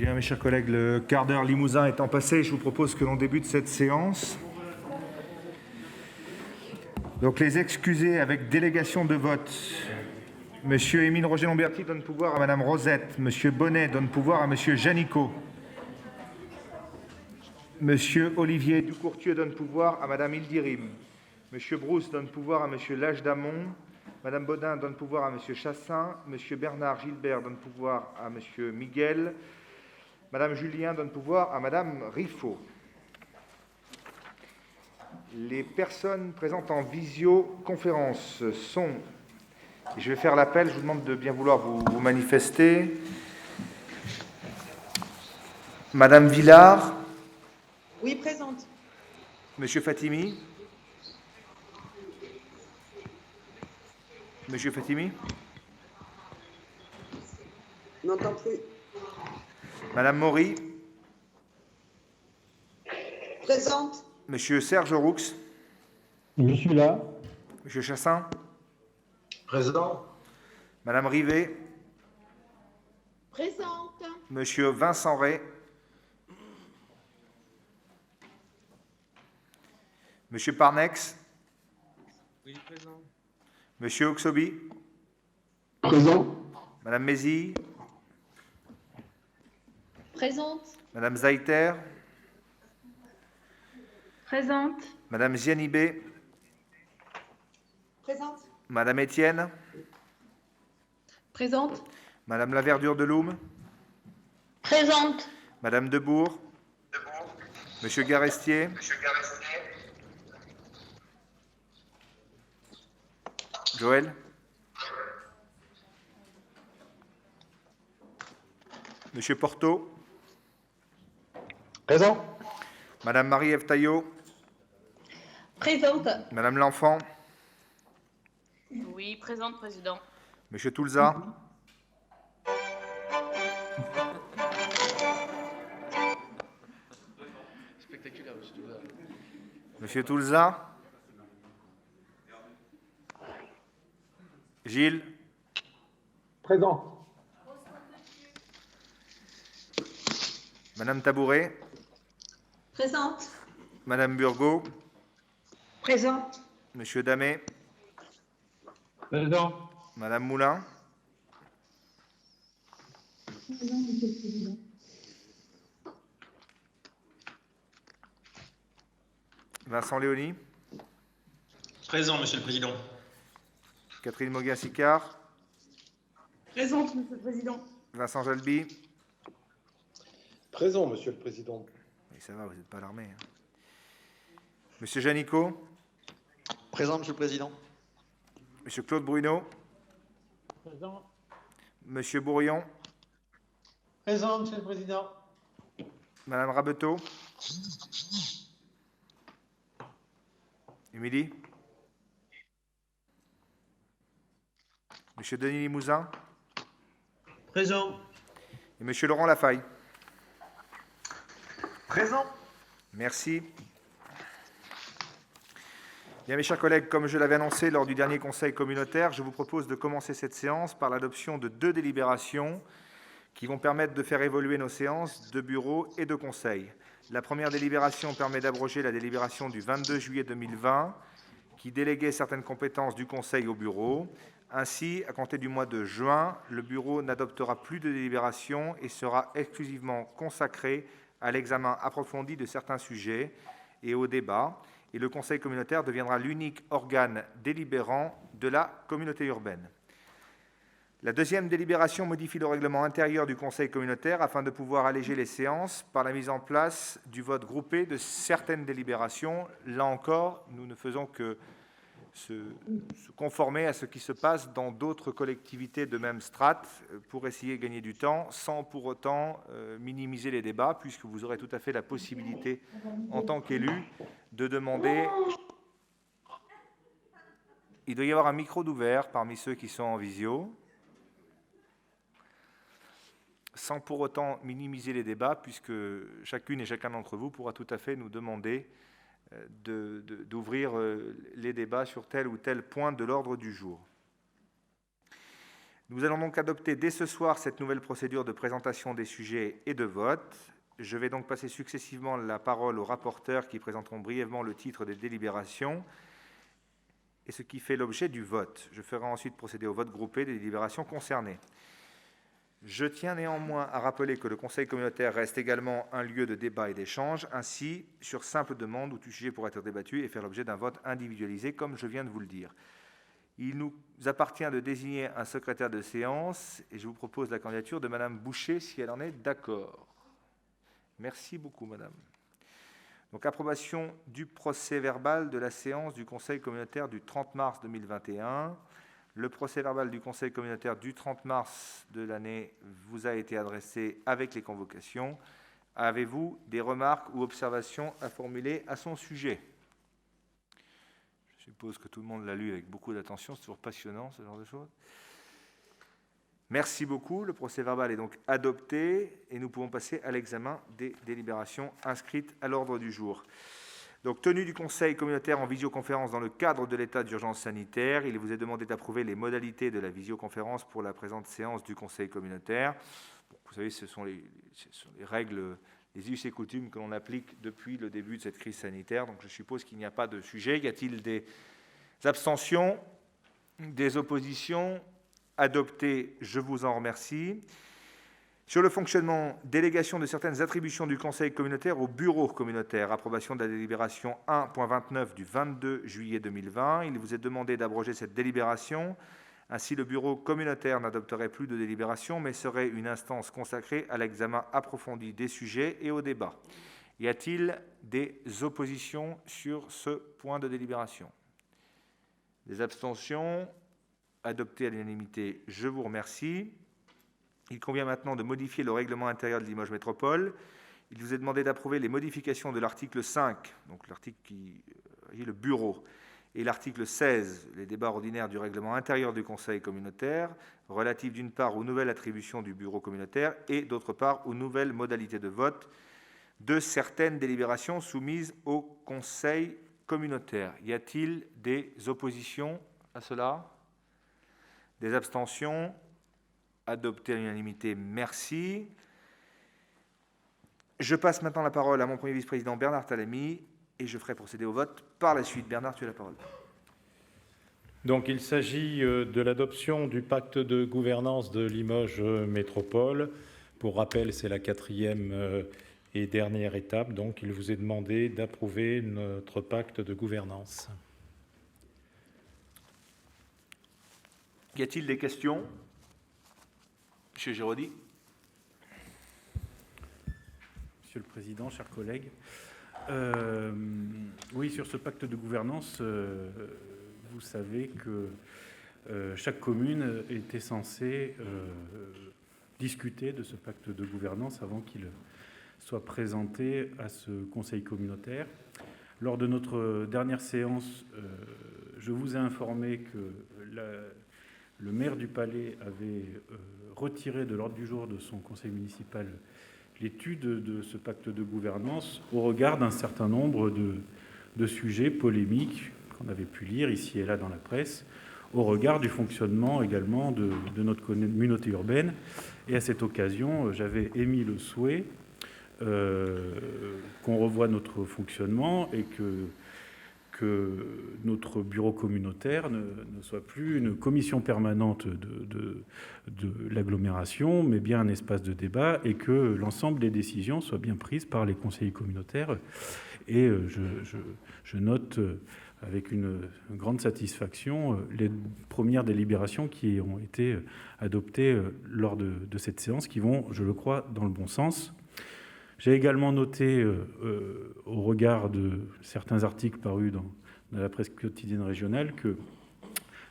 Bien, mes chers collègues, le quart d'heure limousin étant passé, je vous propose que l'on débute cette séance. Donc, les excusés avec délégation de vote. Monsieur Émile Roger-Lamberti donne pouvoir à Madame Rosette. Monsieur Bonnet donne pouvoir à Monsieur Janicot. Monsieur Olivier Ducourtieu donne pouvoir à Madame Ildirim. Monsieur Brousse donne pouvoir à Monsieur Lage-Damon. Madame Baudin donne pouvoir à Monsieur Chassin. Monsieur Bernard Gilbert donne pouvoir à Monsieur Miguel. Madame Julien donne pouvoir à Madame Riffaut. Les personnes présentes en visioconférence sont... Je vais faire l'appel, je vous demande de bien vouloir vous manifester. Madame Villard. Oui, présente. Monsieur Fatimi. Monsieur Fatimi. N'entends plus. Madame Maury. Présente. Monsieur Serge Roux. Je suis là. Monsieur Chassin. Présent. Madame Rivet. Présente. Monsieur Vincent Ray. Monsieur Parnex. Oui, présent. Monsieur Oxobi. Présent. Madame Mézy. Présente. Madame Zaïter. Présente. Madame Zianibé. Présente. Madame Étienne. Présente. Madame Laverdure de Loum. Présente. Madame Debourg. Monsieur Garestier. Joël. Monsieur Porto. Présent. Madame Marie-Ève Taillot. Présente. Madame L'Enfant. Oui, présente, président. Monsieur Toulza. Spectaculaire, monsieur Toulza. Monsieur Toulza. Gilles. Présent. Madame Tabouret. Présente. Madame Burgot. Présente. Monsieur Damet. Présent. Madame Moulin. Vincent Léoni. Présent, monsieur le président. Catherine Moguin-Sicard. Présente, monsieur le président. Vincent Jalby. Présent, monsieur le président. Oui, ça va, vous n'êtes pas à l'armée. Hein. Monsieur Janicot. Présent, monsieur le président. Monsieur Claude Bruno. Présent. Monsieur Bourillon. Présent, monsieur le président. Madame Rabeteau. Émilie. Monsieur Denis Limousin. Présent. Et Monsieur Laurent Lafaille. Présent. Merci. Bien, mes chers collègues, comme je l'avais annoncé lors du dernier conseil communautaire, je vous propose de commencer cette séance par l'adoption de 2 délibérations qui vont permettre de faire évoluer nos séances de bureau et de conseil. La première délibération permet d'abroger la délibération du 22 juillet 2020 qui déléguait certaines compétences du conseil au bureau. Ainsi, à compter du mois de juin, le bureau n'adoptera plus de délibération et sera exclusivement consacré à l'examen approfondi de certains sujets et au débat, et le conseil communautaire deviendra l'unique organe délibérant de la communauté urbaine. La deuxième délibération modifie le règlement intérieur du conseil communautaire afin de pouvoir alléger les séances par la mise en place du vote groupé de certaines délibérations. Là encore, nous ne faisons que se conformer à ce qui se passe dans d'autres collectivités de même strate pour essayer de gagner du temps sans pour autant minimiser les débats, puisque vous aurez tout à fait la possibilité, en tant qu'élu, de demander... Il doit y avoir un micro d'ouvert parmi ceux qui sont en visio, sans pour autant minimiser les débats, puisque chacune et chacun d'entre vous pourra tout à fait nous demander d'ouvrir les débats sur tel ou tel point de l'ordre du jour. Nous allons donc adopter dès ce soir cette nouvelle procédure de présentation des sujets et de vote. Je vais donc passer successivement la parole aux rapporteurs qui présenteront brièvement le titre des délibérations et ce qui fait l'objet du vote. Je ferai ensuite procéder au vote groupé des délibérations concernées. Je tiens néanmoins à rappeler que le Conseil communautaire reste également un lieu de débat et d'échange. Ainsi, sur simple demande, tout sujet pourra être débattu et faire l'objet d'un vote individualisé, comme je viens de vous le dire. Il nous appartient de désigner un secrétaire de séance et je vous propose la candidature de Madame Boucher, si elle en est d'accord. Merci beaucoup, Madame. Donc, approbation du procès-verbal de la séance du Conseil communautaire du 30 mars 2021. Le procès-verbal du Conseil communautaire du 30 mars de l'année vous a été adressé avec les convocations. Avez-vous des remarques ou observations à formuler à son sujet ? Je suppose que tout le monde l'a lu avec beaucoup d'attention. C'est toujours passionnant, ce genre de choses. Merci beaucoup. Le procès-verbal est donc adopté et nous pouvons passer à l'examen des délibérations inscrites à l'ordre du jour. Donc, tenue du Conseil communautaire en visioconférence dans le cadre de l'état d'urgence sanitaire, il vous est demandé d'approuver les modalités de la visioconférence pour la présente séance du Conseil communautaire. Bon, vous savez, ce sont les règles, les us et coutumes que l'on applique depuis le début de cette crise sanitaire. Donc, je suppose qu'il n'y a pas de sujet. Y a-t-il des abstentions, des oppositions ? Adopté, je vous en remercie. Sur le fonctionnement, délégation de certaines attributions du Conseil communautaire au bureau communautaire, approbation de la délibération 1.29 du 22 juillet 2020. Il vous est demandé d'abroger cette délibération. Ainsi, le bureau communautaire n'adopterait plus de délibération, mais serait une instance consacrée à l'examen approfondi des sujets et au débat. Y a-t-il des oppositions sur ce point de délibération ? Des abstentions ? Adopté à l'unanimité, je vous remercie. Il convient maintenant de modifier le règlement intérieur de Limoges Métropole. Il vous est demandé d'approuver les modifications de l'article 5, donc l'article qui est le bureau, et l'article 16, les débats ordinaires du règlement intérieur du Conseil communautaire, relatifs d'une part aux nouvelles attributions du bureau communautaire et d'autre part aux nouvelles modalités de vote de certaines délibérations soumises au Conseil communautaire. Y a-t-il des oppositions à cela ? Des abstentions? Adopté à l'unanimité, merci. Je passe maintenant la parole à mon premier vice-président Bernard Talamy et je ferai procéder au vote par la suite. Bernard, tu as la parole. Donc, il s'agit de l'adoption du pacte de gouvernance de Limoges Métropole. Pour rappel, c'est la 4e et dernière étape. Donc, il vous est demandé d'approuver notre pacte de gouvernance. Y a-t-il des questions ? Monsieur Giraudy. Monsieur le Président, chers collègues, oui, sur ce pacte de gouvernance, vous savez que chaque commune était censée discuter de ce pacte de gouvernance avant qu'il soit présenté à ce Conseil communautaire. Lors de notre dernière séance, je vous ai informé que le maire du Palais avait retiré de l'ordre du jour de son conseil municipal l'étude de ce pacte de gouvernance au regard d'un certain nombre de sujets polémiques qu'on avait pu lire ici et là dans la presse, au regard du fonctionnement également de notre communauté urbaine. Et à cette occasion, j'avais émis le souhait qu'on revoie notre fonctionnement et que notre bureau communautaire ne soit plus une commission permanente de l'agglomération, mais bien un espace de débat, et que l'ensemble des décisions soient bien prises par les conseillers communautaires. Et je note avec une grande satisfaction les premières délibérations qui ont été adoptées lors de cette séance, qui vont, je le crois, dans le bon sens. J'ai également noté, au regard de certains articles parus dans la presse quotidienne régionale, que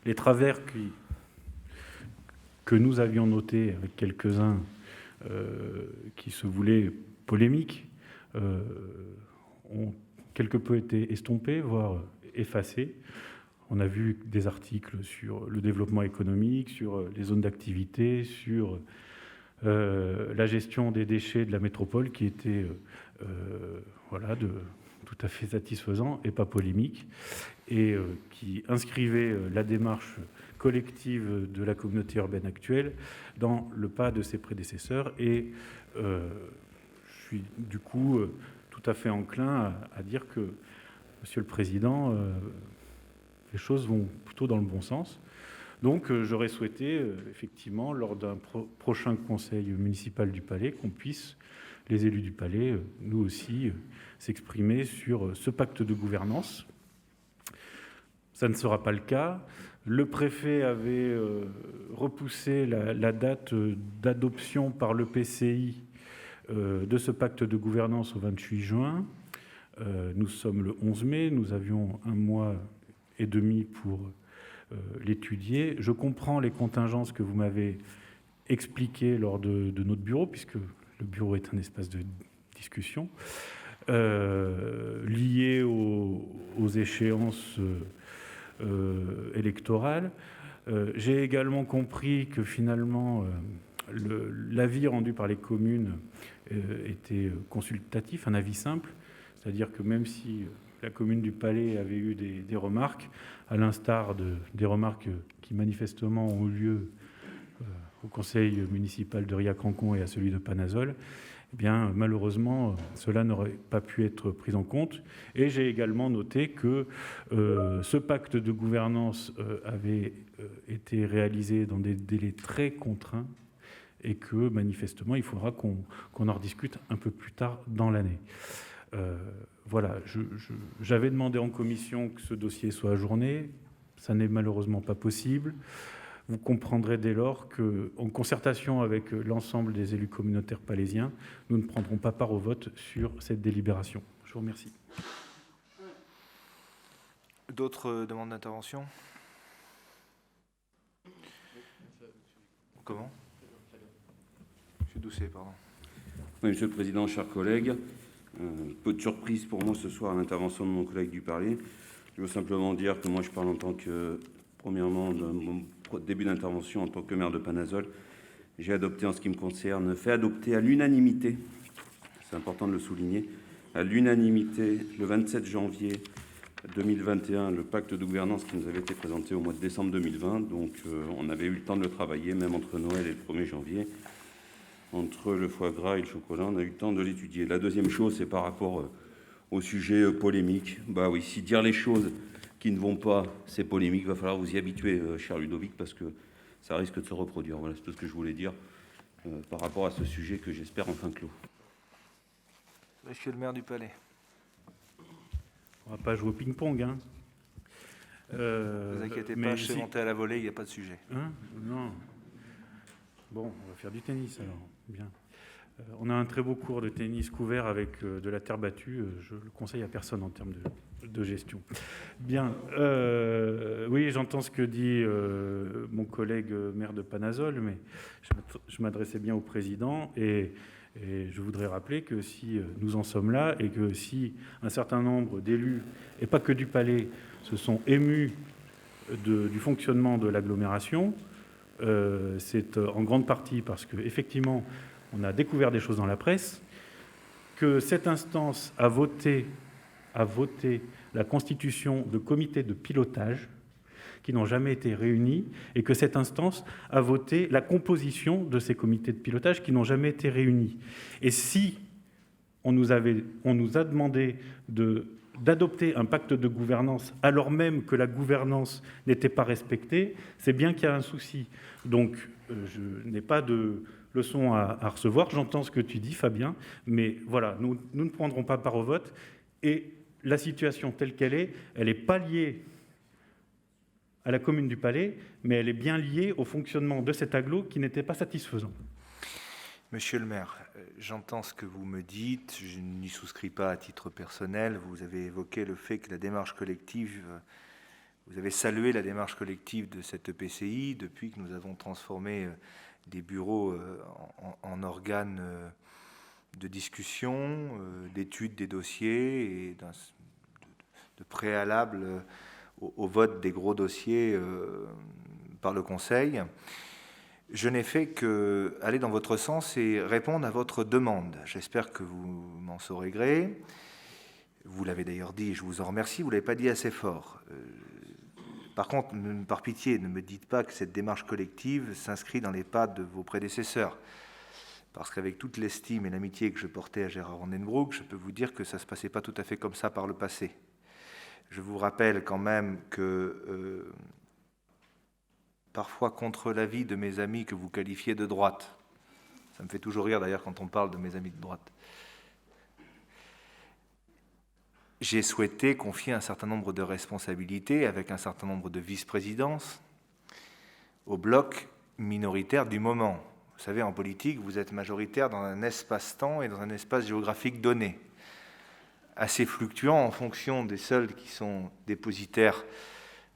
les travers que nous avions notés avec quelques-uns qui se voulaient polémiques ont quelque peu été estompés, voire effacés. On a vu des articles sur le développement économique, sur les zones d'activité, sur la gestion des déchets de la métropole qui était tout à fait satisfaisant et pas polémique, et qui inscrivait la démarche collective de la communauté urbaine actuelle dans le pas de ses prédécesseurs. Et je suis du coup tout à fait enclin à dire que, Monsieur le Président, les choses vont plutôt dans le bon sens. Donc j'aurais souhaité, effectivement, lors d'un prochain conseil municipal du Palais, qu'on puisse, les élus du Palais, nous aussi, s'exprimer sur ce pacte de gouvernance. Ça ne sera pas le cas. Le préfet avait repoussé la date d'adoption par l'EPCI de ce pacte de gouvernance au 28 juin. Nous sommes le 11 mai, nous avions 1 mois et demi pour l'étudier. Je comprends les contingences que vous m'avez expliquées lors de notre bureau, puisque le bureau est un espace de discussion, lié aux échéances électorales. J'ai également compris que finalement l'avis rendu par les communes était consultatif, un avis simple, c'est-à-dire que même si la commune du Palais avait eu des remarques, à l'instar des remarques qui manifestement ont eu lieu au conseil municipal de Rilhac-Rancon et à celui de Panazol, eh bien, malheureusement, cela n'aurait pas pu être pris en compte. Et j'ai également noté que ce pacte de gouvernance avait été réalisé dans des délais très contraints et que, manifestement, il faudra qu'on en rediscute un peu plus tard dans l'année. Voilà, j'avais demandé en commission que ce dossier soit ajourné. Ça n'est malheureusement pas possible. Vous comprendrez dès lors qu'en concertation avec l'ensemble des élus communautaires palaisiens, nous ne prendrons pas part au vote sur cette délibération. Je vous remercie. D'autres demandes d'intervention? Comment? Monsieur Doucet, pardon. Oui, Monsieur le Président, chers collègues, peu de surprise pour moi ce soir à l'intervention de mon collègue du Palais. Je veux simplement dire que moi je parle en tant que, premièrement, de mon début d'intervention en tant que maire de Panazol. J'ai adopté, en ce qui me concerne, fait adopter à l'unanimité, c'est important de le souligner, à l'unanimité le 27 janvier 2021, le pacte de gouvernance qui nous avait été présenté au mois de décembre 2020. Donc on avait eu le temps de le travailler, même entre Noël et le 1er janvier. Entre le foie gras et le chocolat, on a eu le temps de l'étudier. La deuxième chose, c'est par rapport au sujet polémique. Bah oui, si dire les choses qui ne vont pas, c'est polémique, il va falloir vous y habituer, cher Ludovic, parce que ça risque de se reproduire. Voilà, c'est tout ce que je voulais dire par rapport à ce sujet que j'espère enfin clos. Monsieur le maire du Palais. On ne va pas jouer au ping-pong, hein. Ne vous inquiétez pas, je sais monter à la volée, il n'y a pas de sujet. Hein? Non. Bon, on va faire du tennis alors. Bien. On a un très beau cours de tennis couvert avec de la terre battue. Je le conseille à personne en termes de gestion. Bien. Oui, j'entends ce que dit mon collègue maire de Panazol, mais je m'adressais bien au président et je voudrais rappeler que si nous en sommes là et que si un certain nombre d'élus, et pas que du Palais, se sont émus du fonctionnement de l'agglomération, c'est en grande partie parce qu'effectivement, on a découvert des choses dans la presse, que cette instance a voté la constitution de comités de pilotage qui n'ont jamais été réunis et que cette instance a voté la composition de ces comités de pilotage qui n'ont jamais été réunis. Et si on nous a demandé d'adopter un pacte de gouvernance alors même que la gouvernance n'était pas respectée, c'est bien qu'il y a un souci. Donc, je n'ai pas de leçon à recevoir. J'entends ce que tu dis, Fabien, mais voilà, nous ne prendrons pas part au vote. Et la situation telle qu'elle est, elle n'est pas liée à la commune du Palais, mais elle est bien liée au fonctionnement de cet agglo qui n'était pas satisfaisant. Monsieur le maire, j'entends ce que vous me dites, je n'y souscris pas à titre personnel. Vous avez évoqué le fait que la démarche collective, vous avez salué la démarche collective de cette EPCI depuis que nous avons transformé des bureaux en organes de discussion, d'étude des dossiers et de préalable au vote des gros dossiers par le Conseil. Je n'ai fait qu'aller dans votre sens et répondre à votre demande. J'espère que vous m'en saurez gré. Vous l'avez d'ailleurs dit et je vous en remercie, vous ne l'avez pas dit assez fort. Par contre, par pitié, ne me dites pas que cette démarche collective s'inscrit dans les pas de vos prédécesseurs. Parce qu'avec toute l'estime et l'amitié que je portais à Gérard Vandenbroucke, je peux vous dire que ça ne se passait pas tout à fait comme ça par le passé. Je vous rappelle quand même que, parfois contre l'avis de mes amis que vous qualifiez de droite, ça me fait toujours rire d'ailleurs quand on parle de mes amis de droite, j'ai souhaité confier un certain nombre de responsabilités avec un certain nombre de vice-présidences au bloc minoritaire du moment. Vous savez, en politique, vous êtes majoritaire dans un espace-temps et dans un espace géographique donné, assez fluctuant en fonction des seuls qui sont dépositaires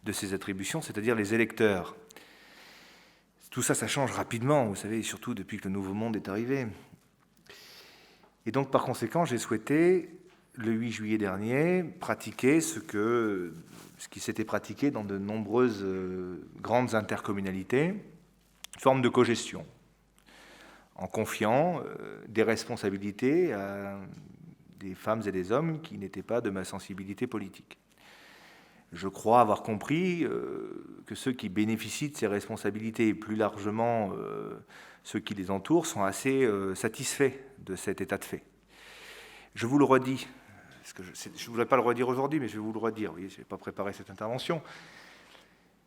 de ces attributions, c'est-à-dire les électeurs. Tout ça, ça change rapidement, vous savez, surtout depuis que le Nouveau Monde est arrivé. Et donc, par conséquent, j'ai souhaité, le 8 juillet dernier, pratiquer ce qui s'était pratiqué dans de nombreuses grandes intercommunalités, une forme de cogestion, en confiant des responsabilités à des femmes et des hommes qui n'étaient pas de ma sensibilité politique. Je crois avoir compris que ceux qui bénéficient de ces responsabilités, et plus largement ceux qui les entourent, sont assez satisfaits de cet état de fait. Je vous le redis, parce que je ne voudrais pas le redire aujourd'hui, mais je vais vous le redire, oui, je n'ai pas préparé cette intervention.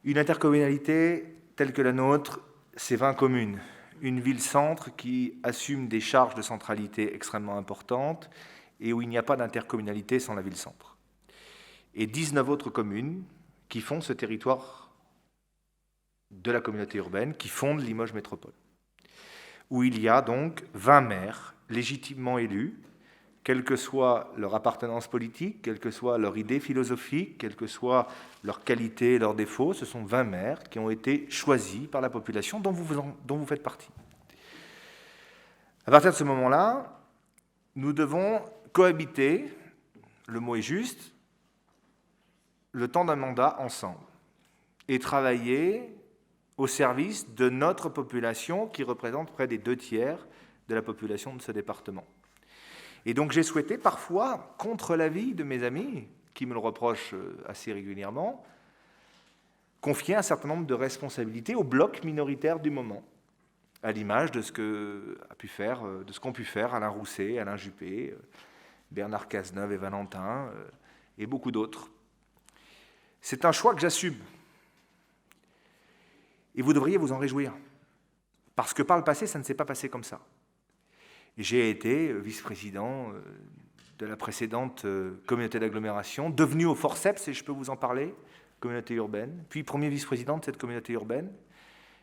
Une intercommunalité telle que la nôtre, c'est 20 communes. Une ville-centre qui assume des charges de centralité extrêmement importantes et où il n'y a pas d'intercommunalité sans la ville-centre. Et 19 autres communes qui font ce territoire de la communauté urbaine, qui fondent Limoges Métropole, où il y a donc 20 maires légitimement élus, quelle que soit leur appartenance politique, quelle que soit leur idée philosophique, quelle que soit leur qualité et leurs défauts, ce sont 20 maires qui ont été choisis par la population dont vous faites partie. À partir de ce moment-là, nous devons cohabiter, le mot est juste, le temps d'un mandat ensemble et travailler au service de notre population qui représente près des 2/3 de la population de ce département. Et donc j'ai souhaité parfois, contre l'avis de mes amis, qui me le reprochent assez régulièrement, confier un certain nombre de responsabilités au bloc minoritaire du moment, à l'image de ce qu'ont pu faire Alain Rousset, Alain Juppé, Bernard Cazeneuve et Valentin, et beaucoup d'autres. C'est un choix que j'assume. Et vous devriez vous en réjouir. Parce que par le passé, ça ne s'est pas passé comme ça. J'ai été vice-président de la précédente communauté d'agglomération, devenu au forceps, et je peux vous en parler, communauté urbaine, puis premier vice-président de cette communauté urbaine.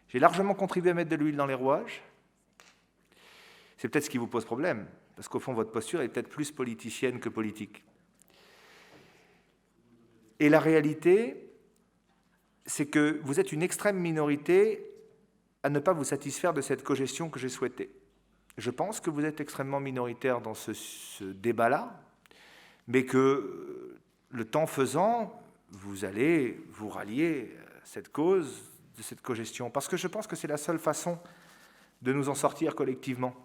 J'ai largement contribué à mettre de l'huile dans les rouages. C'est peut-être ce qui vous pose problème, parce qu'au fond, votre posture est peut-être plus politicienne que politique. Et la réalité, c'est que vous êtes une extrême minorité à ne pas vous satisfaire de cette cogestion que j'ai souhaitée. Je pense que vous êtes extrêmement minoritaire dans ce débat-là, mais que le temps faisant, vous allez vous rallier à cette cause de cette cogestion, parce que je pense que c'est la seule façon de nous en sortir collectivement.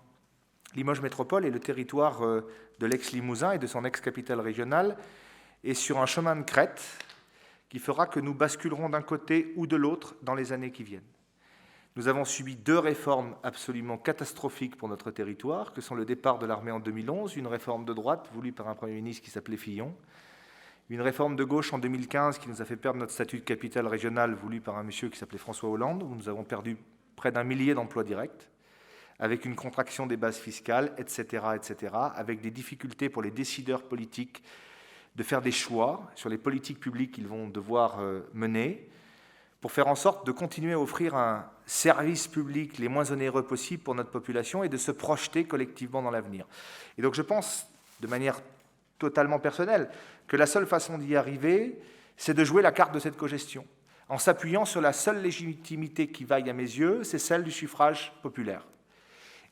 Limoges Métropole est le territoire de l'ex-Limousin et de son ex-capitale régionale, et sur un chemin de crête qui fera que nous basculerons d'un côté ou de l'autre dans les années qui viennent. Nous avons subi 2 réformes absolument catastrophiques pour notre territoire, que sont le départ de l'armée en 2011, une réforme de droite voulue par un Premier ministre qui s'appelait Fillon, une réforme de gauche en 2015 qui nous a fait perdre notre statut de capitale régionale voulu par un monsieur qui s'appelait François Hollande, où nous avons perdu près d'1 millier d'emplois directs, avec une contraction des bases fiscales, etc., avec des difficultés pour les décideurs politiques de faire des choix sur les politiques publiques qu'ils vont devoir mener, pour faire en sorte de continuer à offrir un service public les moins onéreux possible pour notre population et de se projeter collectivement dans l'avenir. Et donc je pense, de manière totalement personnelle, que la seule façon d'y arriver, c'est de jouer la carte de cette cogestion, en s'appuyant sur la seule légitimité qui vaille à mes yeux, c'est celle du suffrage populaire.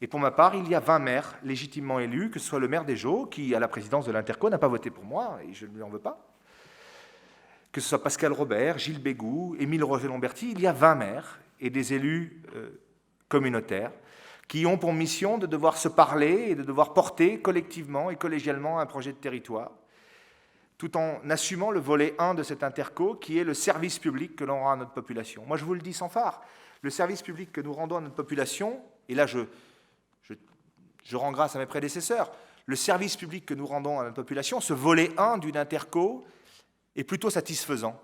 Et pour ma part, il y a 20 maires légitimement élus, que ce soit le maire des Jaux, qui, à la présidence de l'Interco, n'a pas voté pour moi, et je ne lui en veux pas, que ce soit Pascal Robert, Gilles Bégou, Émile Roger-Lamberty, il y a 20 maires et des élus communautaires qui ont pour mission de devoir se parler et de devoir porter collectivement et collégialement un projet de territoire tout en assumant le volet 1 de cet interco, qui est le service public que l'on rend à notre population. Moi, je vous le dis sans phare, le service public que nous rendons à notre population, et là, je rends grâce à mes prédécesseurs, le service public que nous rendons à notre population, ce volet 1 d'une interco, est plutôt satisfaisant.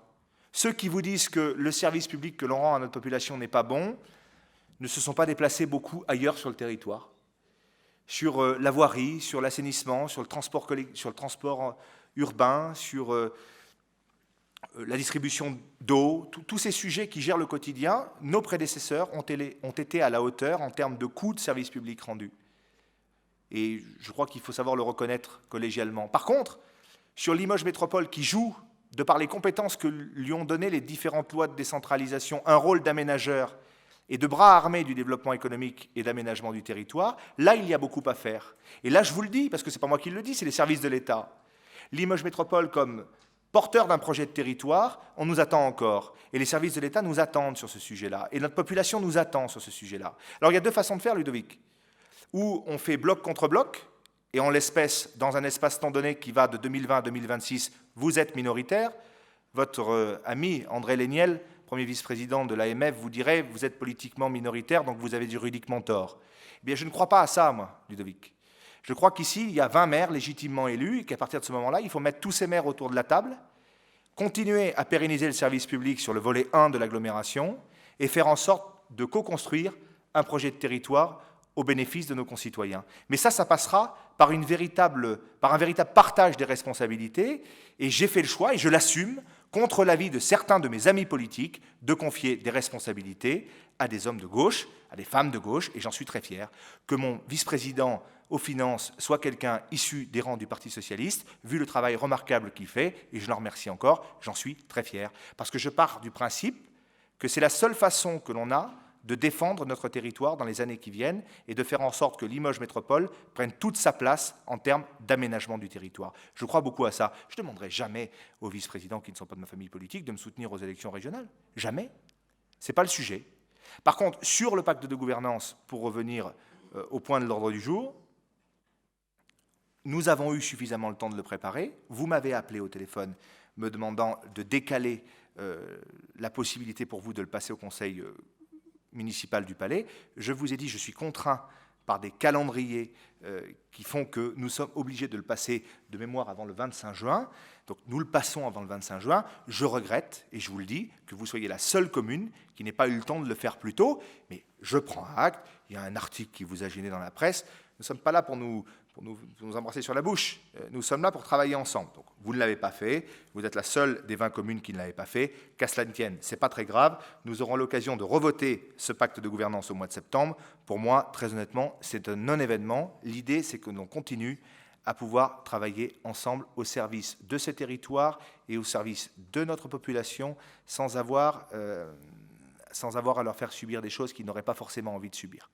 Ceux qui vous disent que le service public que l'on rend à notre population n'est pas bon ne se sont pas déplacés beaucoup ailleurs sur le territoire, sur la voirie, sur l'assainissement, sur le transport urbain, sur la distribution d'eau, tous ces sujets qui gèrent le quotidien. Nos prédécesseurs ont été à la hauteur en termes de coûts de service public rendus. Et je crois qu'il faut savoir le reconnaître collégialement. Par contre, sur Limoges Métropole, qui joue, de par les compétences que lui ont données les différentes lois de décentralisation, un rôle d'aménageur et de bras armés du développement économique et d'aménagement du territoire, là, il y a beaucoup à faire. Et là, je vous le dis, parce que ce n'est pas moi qui le dis, c'est les services de l'État. Limoges Métropole, comme porteur d'un projet de territoire, on nous attend encore. Et les services de l'État nous attendent sur ce sujet-là. Et notre population nous attend sur ce sujet-là. Alors, il y a deux façons de faire, Ludovic. Où on fait bloc contre bloc, et en l'espèce, dans un espace-temps donné qui va de 2020 à 2026, vous êtes minoritaire. Votre ami André Léniel, premier vice-président de l'AMF, vous dirait « vous êtes politiquement minoritaire, donc vous avez juridiquement tort ». Eh bien, je ne crois pas à ça, moi, Ludovic. Je crois qu'ici, il y a 20 maires légitimement élus, et qu'à partir de ce moment-là, il faut mettre tous ces maires autour de la table, continuer à pérenniser le service public sur le volet 1 de l'agglomération, et faire en sorte de co-construire un projet de territoire au bénéfice de nos concitoyens. Mais ça passera par un véritable partage des responsabilités, et j'ai fait le choix, et je l'assume, contre l'avis de certains de mes amis politiques, de confier des responsabilités à des hommes de gauche, à des femmes de gauche, et j'en suis très fier. Que mon vice-président aux finances soit quelqu'un issu des rangs du Parti socialiste, vu le travail remarquable qu'il fait, et je l'en remercie encore, j'en suis très fier. Parce que je pars du principe que c'est la seule façon que l'on a de défendre notre territoire dans les années qui viennent et de faire en sorte que Limoges Métropole prenne toute sa place en termes d'aménagement du territoire. Je crois beaucoup à ça. Je ne demanderai jamais aux vice-présidents qui ne sont pas de ma famille politique de me soutenir aux élections régionales. Jamais. Ce n'est pas le sujet. Par contre, sur le pacte de gouvernance, pour revenir au point de l'ordre du jour, nous avons eu suffisamment le temps de le préparer. Vous m'avez appelé au téléphone me demandant de décaler la possibilité pour vous de le passer au Conseil municipal du Palais. Je vous ai dit, je suis contraint par des calendriers qui font que nous sommes obligés de le passer de mémoire avant le 25 juin. Donc nous le passons avant le 25 juin. Je regrette, et je vous le dis, que vous soyez la seule commune qui n'ait pas eu le temps de le faire plus tôt, mais je prends acte. Il y a un article qui vous a gêné dans la presse. Nous ne sommes pas là pour nous embrasser sur la bouche. Nous sommes là pour travailler ensemble. Donc, vous ne l'avez pas fait. Vous êtes la seule des 20 communes qui ne l'avait pas fait. Qu'à cela ne tienne, ce n'est pas très grave. Nous aurons l'occasion de revoter ce pacte de gouvernance au mois de septembre. Pour moi, très honnêtement, c'est un non-événement. L'idée, c'est que l'on continue à pouvoir travailler ensemble au service de ces territoires et au service de notre population sans avoir à leur faire subir des choses qu'ils n'auraient pas forcément envie de subir.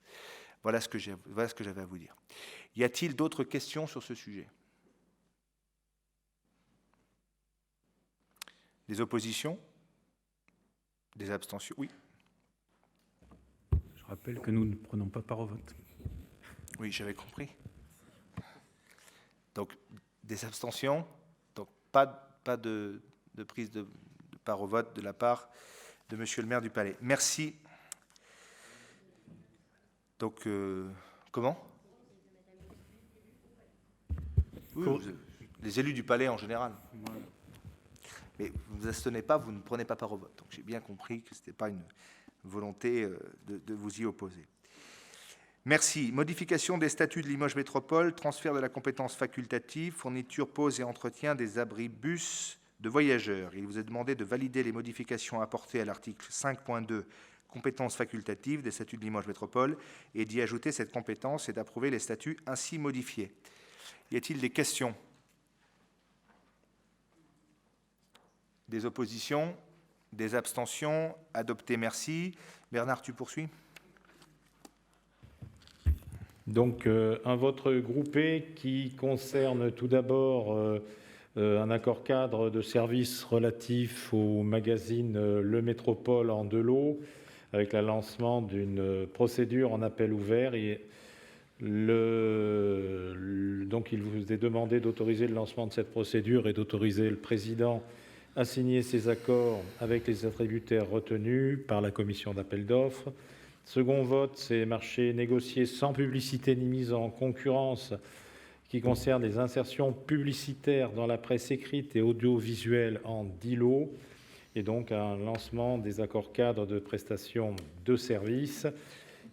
Voilà ce que j'avais à vous dire. Y a-t-il d'autres questions sur ce sujet? Des oppositions? Des abstentions? Oui. Je rappelle que nous ne prenons pas part au vote. Oui, j'avais compris. Donc, des abstentions? Donc, pas de prise de part au vote de la part de Monsieur le maire du Palais. Merci. Donc, comment? Oui, les élus du Palais en général. Mais vous ne vous abstenez pas, vous ne prenez pas part au vote. Donc j'ai bien compris que ce n'était pas une volonté de vous y opposer. Merci. Modification des statuts de Limoges Métropole, transfert de la compétence facultative, fourniture, pose et entretien des abris bus de voyageurs. Il vous est demandé de valider les modifications apportées à l'article 5.2 compétence facultative des statuts de Limoges Métropole et d'y ajouter cette compétence et d'approuver les statuts ainsi modifiés. Y a-t-il des questions? Des oppositions? Des abstentions? Adopté, merci. Bernard, tu poursuis? Donc, un vote regroupé qui concerne tout d'abord un accord cadre de service relatif au magazine Le Métropole en 2 lots, avec le lancement d'une procédure en appel ouvert. Et dans Donc, il vous est demandé d'autoriser le lancement de cette procédure et d'autoriser le président à signer ces accords avec les attributaires retenus par la commission d'appel d'offres. Second vote, c'est marché négocié sans publicité ni mise en concurrence qui concerne les insertions publicitaires dans la presse écrite et audiovisuelle en 10 lots, et donc un lancement des accords cadres de prestation de services.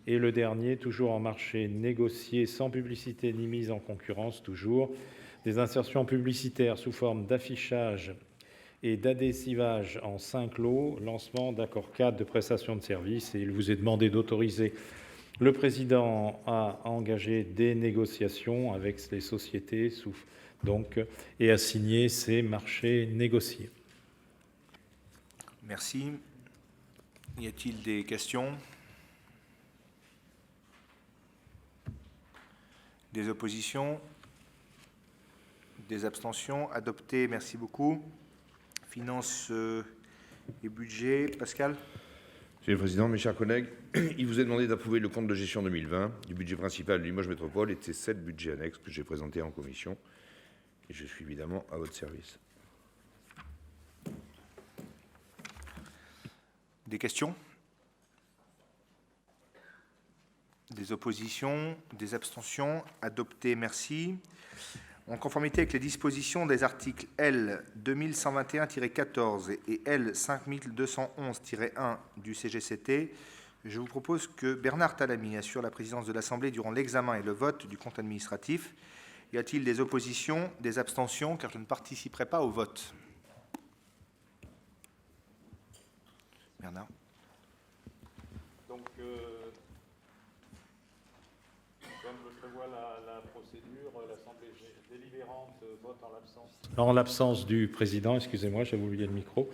Et le dernier, toujours en marché négocié sans publicité ni mise en concurrence, toujours des insertions publicitaires sous forme d'affichage et d'adhésivage en 5 lots, lancement d'accords cadres de prestation de services. Et il vous est demandé d'autoriser le président à engager des négociations avec les sociétés et à signer ces marchés négociés. Merci. Y a-t-il des questions? Des oppositions? Des abstentions? Adopté, merci beaucoup. Finances et budget, Pascal? Monsieur le Président, mes chers collègues, il vous est demandé d'approuver le compte de gestion 2020 du budget principal de Limoges Métropole et de ses 7 budgets annexes que j'ai présentés en commission. Et je suis évidemment à votre service. Des questions? Des oppositions? Des abstentions? Adopté, merci. En conformité avec les dispositions des articles L. 2121-14 et L. 5211-1 du CGCT, je vous propose que Bernard Talamy assure la présidence de l'Assemblée durant l'examen et le vote du compte administratif. Y a-t-il des oppositions, des abstentions, car je ne participerai pas au vote? Bernard. Donc, comme je prévois la procédure, l'Assemblée délibérante vote en l'absence du président. Excusez-moi, j'ai oublié le micro.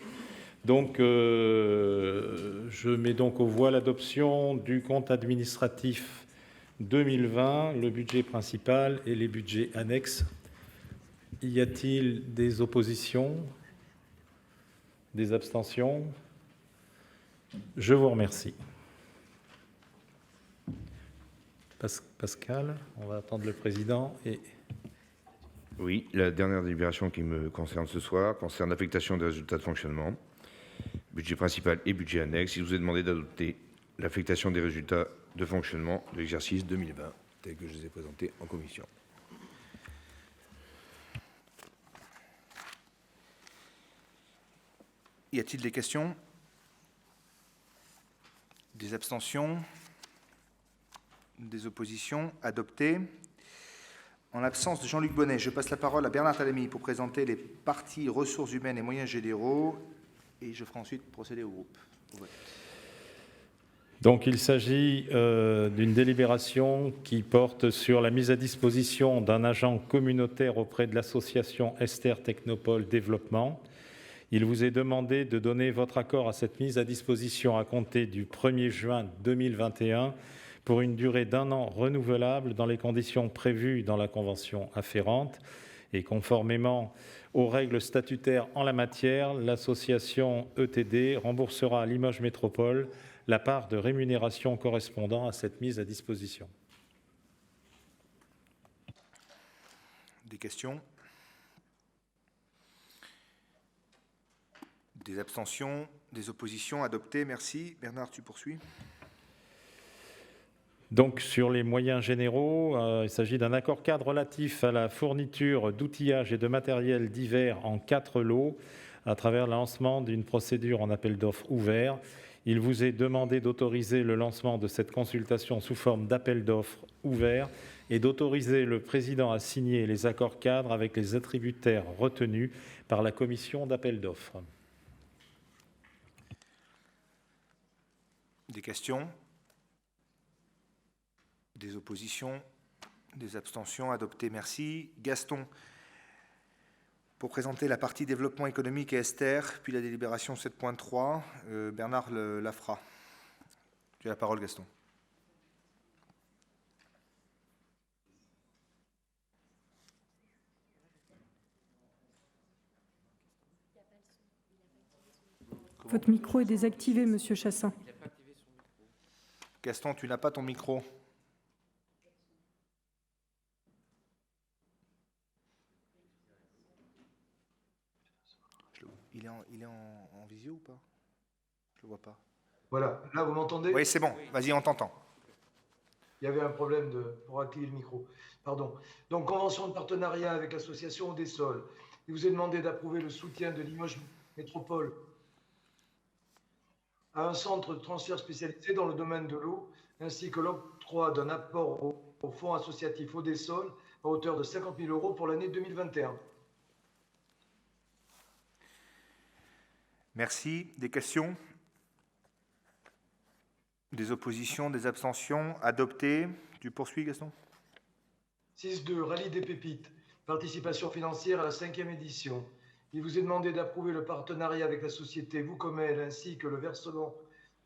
Donc, je mets donc aux voix l'adoption du compte administratif 2020, le budget principal et les budgets annexes. Y a-t-il des oppositions? Des abstentions? Je vous remercie. Pascal, on va attendre le président. Oui, la dernière délibération qui me concerne ce soir concerne l'affectation des résultats de fonctionnement, budget principal et budget annexe. Il vous est demandé d'adopter l'affectation des résultats de fonctionnement de l'exercice 2020, tels que je les ai présentés en commission. Y a-t-il des questions? Des abstentions? Des oppositions? Adopté. En l'absence de Jean-Luc Bonnet, je passe la parole à Bernard Talamy pour présenter les parties ressources humaines et moyens généraux, et je ferai ensuite procéder au groupe. Donc, il s'agit d'une délibération qui porte sur la mise à disposition d'un agent communautaire auprès de l'association Esther Technopole Développement. Il vous est demandé de donner votre accord à cette mise à disposition à compter du 1er juin 2021 pour une durée d'1 an renouvelable dans les conditions prévues dans la convention afférente. Et conformément aux règles statutaires en la matière, l'association ETD remboursera à Limoges Métropole la part de rémunération correspondant à cette mise à disposition. Des questions? Des abstentions? Des oppositions? Adopté, merci. Bernard, tu poursuis. Donc, sur les moyens généraux, il s'agit d'un accord cadre relatif à la fourniture d'outillage et de matériel divers en 4 lots à travers le lancement d'une procédure en appel d'offres ouvert. Il vous est demandé d'autoriser le lancement de cette consultation sous forme d'appel d'offres ouvert et d'autoriser le président à signer les accords cadres avec les attributaires retenus par la commission d'appel d'offres. Des questions? Des oppositions? Des abstentions? Adopté, merci. Gaston, pour présenter la partie développement économique et Esther, puis la délibération 7.3, Bernard la fera. Tu as la parole, Gaston. Votre micro est désactivé, Monsieur Chassaing. Gaston, tu n'as pas ton micro. Il est en visio ou pas? Je le vois pas. Voilà, là vous m'entendez? Oui, c'est bon. Vas-y, on t'entend. Il y avait un problème pour activer le micro. Pardon. Donc, convention de partenariat avec l'association des sols. Il vous est demandé d'approuver le soutien de Limoges Métropole à un centre de transfert spécialisé dans le domaine de l'eau, ainsi que l'octroi d'un apport au fonds associatif Eau-des-Sols à hauteur de 50 000 € pour l'année 2021. Merci. Des questions? Des oppositions, des abstentions? Adopté. Tu poursuis, Gaston? 6.2, Rallye des Pépites, participation financière à la 5e édition. Il vous est demandé d'approuver le partenariat avec la société Vous-Comme-Elle ainsi que le versement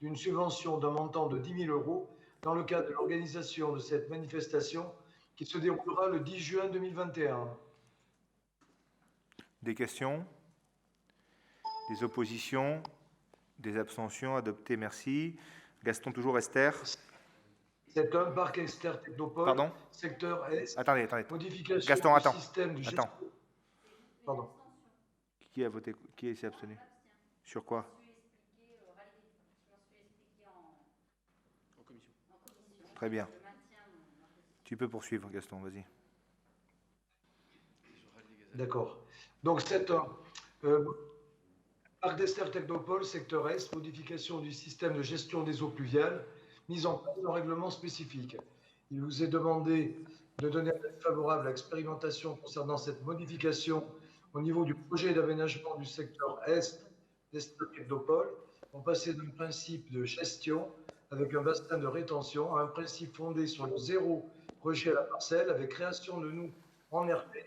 d'une subvention d'un montant de 10 000 € dans le cadre de l'organisation de cette manifestation qui se déroulera le 10 juin 2021. Des questions? Des oppositions? Des abstentions? Adopté, merci. Gaston, toujours Esther. C'est un parc Esther Technopole, Pardon? secteur Est. Attendez. Modification Gaston, du attends. système de gestion. Pardon. Qui a voté? Qui s'est abstenu? Sur quoi? Très bien. Tu peux poursuivre, Gaston, vas-y. D'accord. Donc, c'est un parc d'Esther Technopole, secteur Est, modification du système de gestion des eaux pluviales, mise en place d'un règlement spécifique. Il vous est demandé de donner un avis favorable à l'expérimentation concernant cette modification au niveau du projet d'aménagement du secteur Est d'Esther Technopole, on passait d'un principe de gestion avec un bassin de rétention à un principe fondé sur le zéro rejet à la parcelle avec création de nous en RP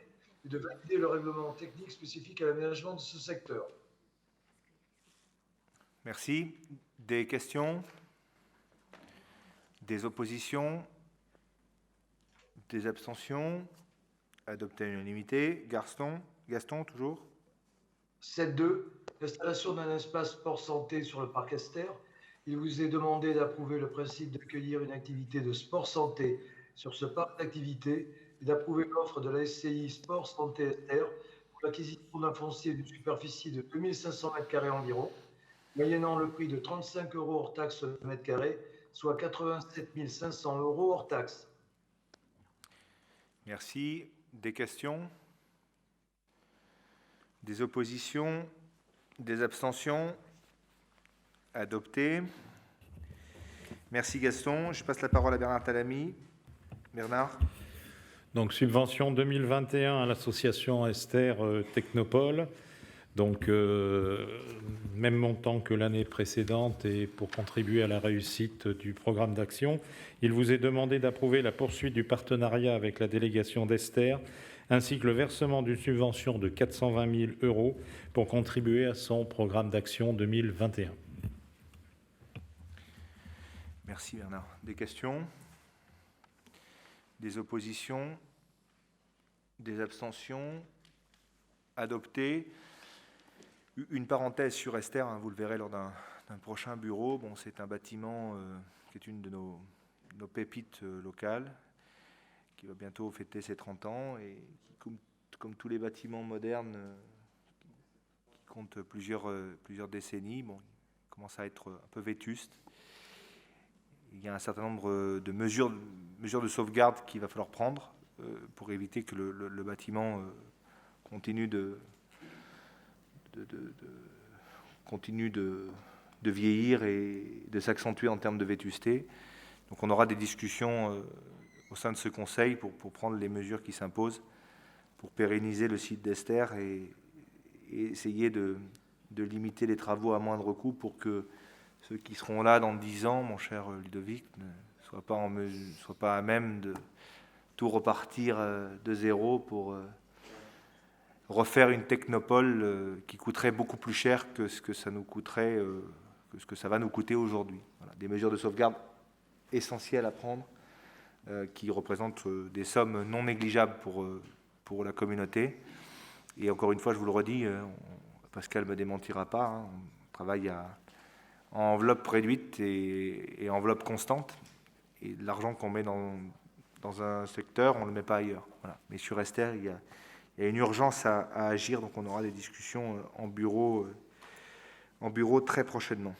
et de valider le règlement technique spécifique à l'aménagement de ce secteur. Merci. Des questions? Des oppositions? Des abstentions? Adopté à l'unanimité. Gaston, toujours? 7.2, l'installation d'un espace sport santé sur le parc Esther. Il vous est demandé d'approuver le principe d'accueillir une activité de sport santé sur ce parc d'activités et d'approuver l'offre de la SCI Sport Santé Esther pour l'acquisition d'un foncier d'une superficie de 2500 m² environ, moyennant le prix de 35 € hors taxe le mètre carré, soit 87 500 € hors taxe. Merci. Des questions? Des oppositions? Des abstentions? Adopté. Merci Gaston. Je passe la parole à Bernard Talamy. Bernard. Donc, subvention 2021 à l'association Esther Technopole. Donc, même montant que l'année précédente et pour contribuer à la réussite du programme d'action. Il vous est demandé d'approuver la poursuite du partenariat avec la délégation d'Esther ainsi que le versement d'une subvention de 420 000 € pour contribuer à son programme d'action 2021. Merci Bernard. Des questions? Des oppositions? Des abstentions? Adopté. Une parenthèse sur Esther, hein, vous le verrez lors d'un prochain bureau. Bon, c'est un bâtiment qui est une de nos pépites locales, qui va bientôt fêter ses 30 ans et qui, comme tous les bâtiments modernes, qui comptent plusieurs décennies, bon, il commence à être un peu vétuste. Il y a un certain nombre de mesures de sauvegarde qu'il va falloir prendre pour éviter que le bâtiment continue de vieillir et de s'accentuer en termes de vétusté. Donc on aura des discussions au sein de ce conseil pour prendre les mesures qui s'imposent pour pérenniser le site d'Esther et essayer de limiter les travaux à moindre coût pour que ceux qui seront là dans 10 ans, mon cher Ludovic, ne soient pas à même de tout repartir de zéro pour refaire une technopole qui coûterait beaucoup plus cher que ce que ça nous coûterait, que ce que ça va nous coûter aujourd'hui. Voilà, des mesures de sauvegarde essentielles à prendre, qui représentent des sommes non négligeables pour la communauté. Et encore une fois, je vous le redis, Pascal ne me démentira pas, hein, on travaille en enveloppe réduite et enveloppe constante. Et l'argent qu'on met dans un secteur, on ne le met pas ailleurs. Voilà. Mais sur Esther, il Il y a une urgence à agir, donc on aura des discussions en bureau très prochainement.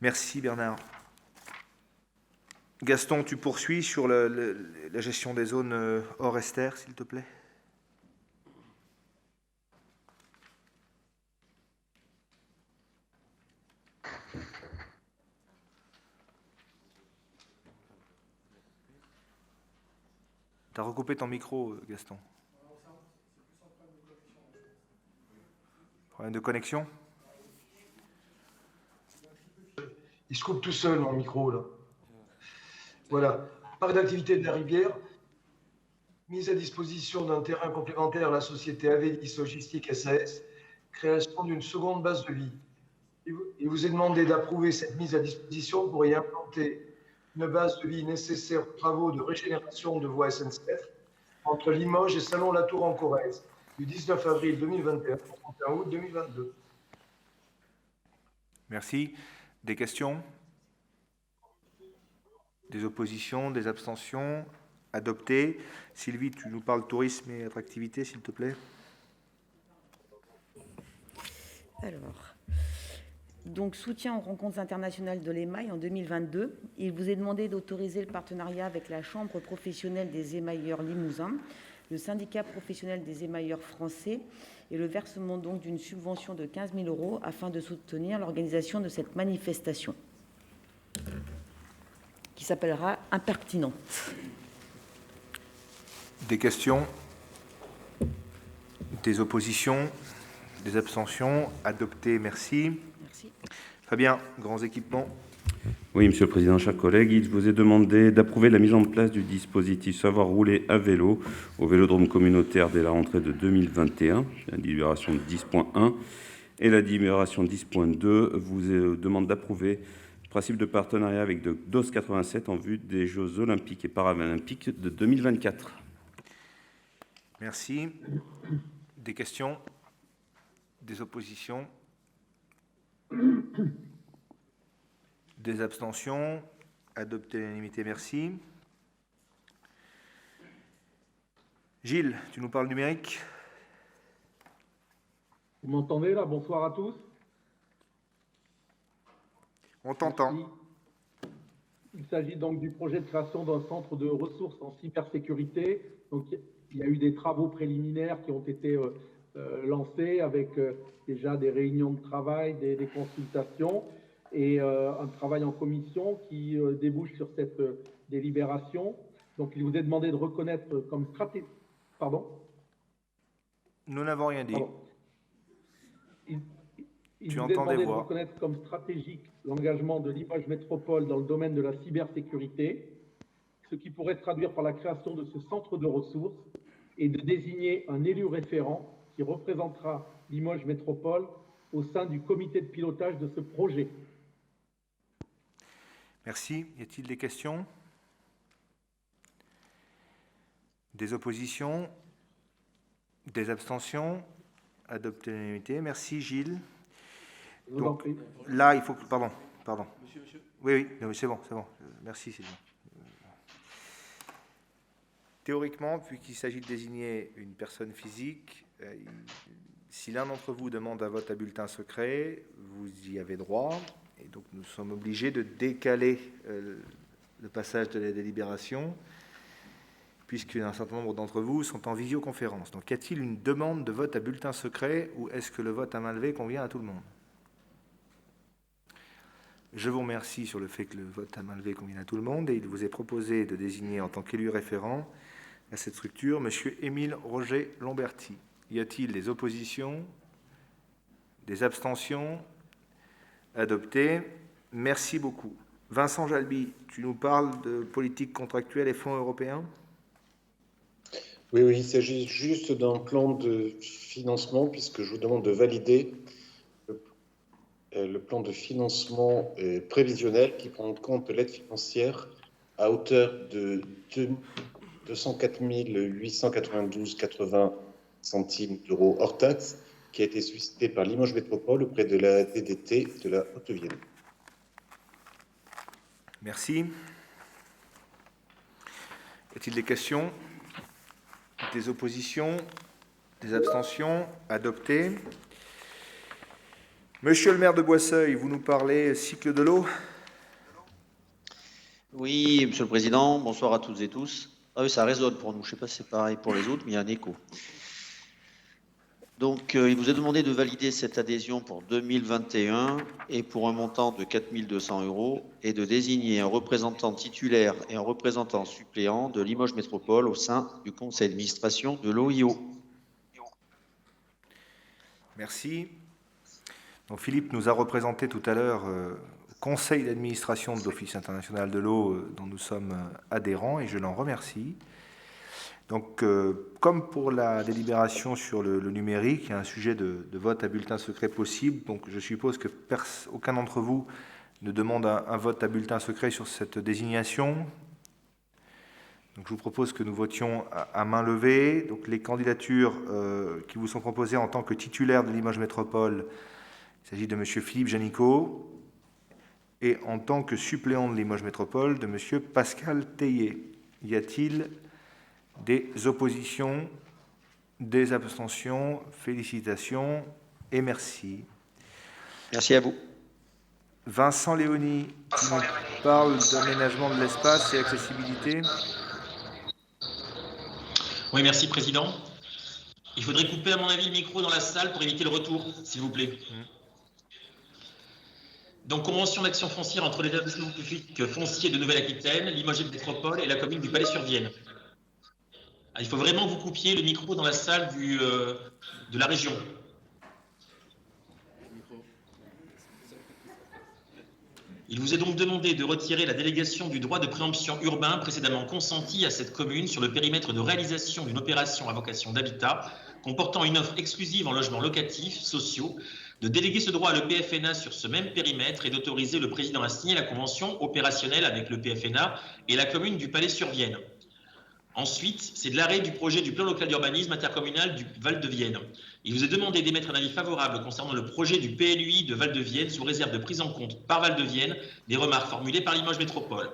Merci Bernard. Gaston, tu poursuis sur la gestion des zones hors Ester, s'il te plaît. Tu as recoupé ton micro, Gaston. Problème de connexion? Il se coupe tout seul, mon micro, là. Voilà. Parc d'activité de la rivière, mise à disposition d'un terrain complémentaire à la société Avélis Logistique SAS, création d'une seconde base de vie. Il vous est demandé d'approuver cette mise à disposition pour y implanter une base de vie nécessaire aux travaux de régénération de voies SNCF entre Limoges et Salon-la-Tour en Corrèze, du 19 avril 2021 au 31 août 2022. Merci. Des questions? Des oppositions? Des abstentions? Adopté. Sylvie, tu nous parles tourisme et attractivité, s'il te plaît. Alors, donc soutien aux rencontres internationales de l'EMAI en 2022. Il vous est demandé d'autoriser le partenariat avec la Chambre professionnelle des émailleurs Limousin, le syndicat professionnel des émailleurs français et le versement donc d'une subvention de 15 000 € afin de soutenir l'organisation de cette manifestation qui s'appellera Impertinente. Des questions? Des oppositions? Des abstentions? Adopté, merci. Merci. Fabien, grands équipements. Oui, Monsieur le Président, chers collègues, il vous est demandé d'approuver la mise en place du dispositif Savoir rouler à vélo au Vélodrome communautaire dès la rentrée de 2021, la délibération 10.1, et la délibération 10.2 vous demande d'approuver le principe de partenariat avec DOS 87 en vue des Jeux olympiques et paralympiques de 2024. Merci. Des questions? Des oppositions? Des abstentions? Adopté l'unanimité, merci. Gilles, tu nous parles numérique? Vous m'entendez là? Bonsoir à tous. On t'entend. Merci. Il s'agit donc du projet de création d'un centre de ressources en cybersécurité. Donc, il y a eu des travaux préliminaires qui ont été lancés avec déjà des réunions de travail, des consultations et un travail en commission qui débouche sur cette délibération. Donc, il vous est demandé de reconnaître comme stratégie... Pardon? Nous n'avons rien dit. Pardon. Il Tu vous est entends des demandé de voix. reconnaître comme stratégique l'engagement de Limoges Métropole dans le domaine de la cybersécurité, ce qui pourrait se traduire par la création de ce centre de ressources et de désigner un élu référent qui représentera Limoges Métropole au sein du comité de pilotage de ce projet. Merci. Y a-t-il des questions? Des oppositions? Des abstentions? Adopté l'unanimité. Merci Gilles. Donc, là, il faut... Pardon. Monsieur. Oui, non, c'est bon. Merci Sylvain. Théoriquement, puisqu'il s'agit de désigner une personne physique, si l'un d'entre vous demande un vote à bulletin secret, vous y avez droit. Et donc, nous sommes obligés de décaler le passage de la délibération, puisqu'un certain nombre d'entre vous sont en visioconférence. Donc, y a-t-il une demande de vote à bulletin secret ou est-ce que le vote à main levée convient à tout le monde? Je vous remercie sur le fait que le vote à main levée convient à tout le monde et il vous est proposé de désigner en tant qu'élu référent à cette structure M. Émile Roger Lamberty. Y a-t-il des oppositions? Des abstentions? Adopté. Merci beaucoup. Vincent Jalby, tu nous parles de politique contractuelle et fonds européens? Oui, il s'agit juste d'un plan de financement, puisque je vous demande de valider le plan de financement prévisionnel qui prend en compte l'aide financière à hauteur de 204 892,80 centimes d'euros hors taxe, qui a été sollicité par Limoges Métropole auprès de la DDT de la Haute-Vienne. Merci. Y a-t-il des questions? Des oppositions? Des abstentions? Adopté. Monsieur le maire de Boisseuil, vous nous parlez cycle de l'eau? Oui, Monsieur le Président, bonsoir à toutes et tous. Ah oui, ça résonne pour nous. Je ne sais pas si c'est pareil pour les autres, mais il y a un écho. Donc, il vous est demandé de valider cette adhésion pour 2021 et pour un montant de 4 200 € et de désigner un représentant titulaire et un représentant suppléant de Limoges Métropole au sein du conseil d'administration de l'OIO. Merci. Donc, Philippe nous a représenté tout à l'heure conseil d'administration de l'Office international de l'eau dont nous sommes adhérents et je l'en remercie. Donc, comme pour la délibération sur le numérique, il y a un sujet de vote à bulletin secret possible. Donc, je suppose que aucun d'entre vous ne demande un vote à bulletin secret sur cette désignation. Donc, je vous propose que nous votions à main levée. Donc, les candidatures qui vous sont proposées en tant que titulaire de Limoges Métropole, il s'agit de M. Philippe Janicot, et en tant que suppléant de Limoges Métropole, de M. Pascal Théier. Y a-t-il des oppositions, des abstentions? Félicitations et merci. Merci à vous. Vincent Léoni, qui nous parle d'aménagement de l'espace et accessibilité. Oui, merci, Président. Il faudrait couper, à mon avis, le micro dans la salle pour éviter le retour, s'il vous plaît. Donc, convention d'action foncière entre l'établissement public foncier de Nouvelle-Aquitaine, Limoges Métropole et la commune du Palais-sur-Vienne. Il faut vraiment que vous coupiez le micro dans la salle de la région. Il vous est donc demandé de retirer la délégation du droit de préemption urbain précédemment consenti à cette commune sur le périmètre de réalisation d'une opération à vocation d'habitat comportant une offre exclusive en logements locatifs, sociaux, de déléguer ce droit à l'EPFNA sur ce même périmètre et d'autoriser le président à signer la convention opérationnelle avec l'EPFNA et la commune du Palais-sur-Vienne. Ensuite, c'est de l'arrêt du projet du plan local d'urbanisme intercommunal du Val-de-Vienne. Il vous est demandé d'émettre un avis favorable concernant le projet du PLUI de Val-de-Vienne sous réserve de prise en compte par Val-de-Vienne des remarques formulées par Limoges Métropole.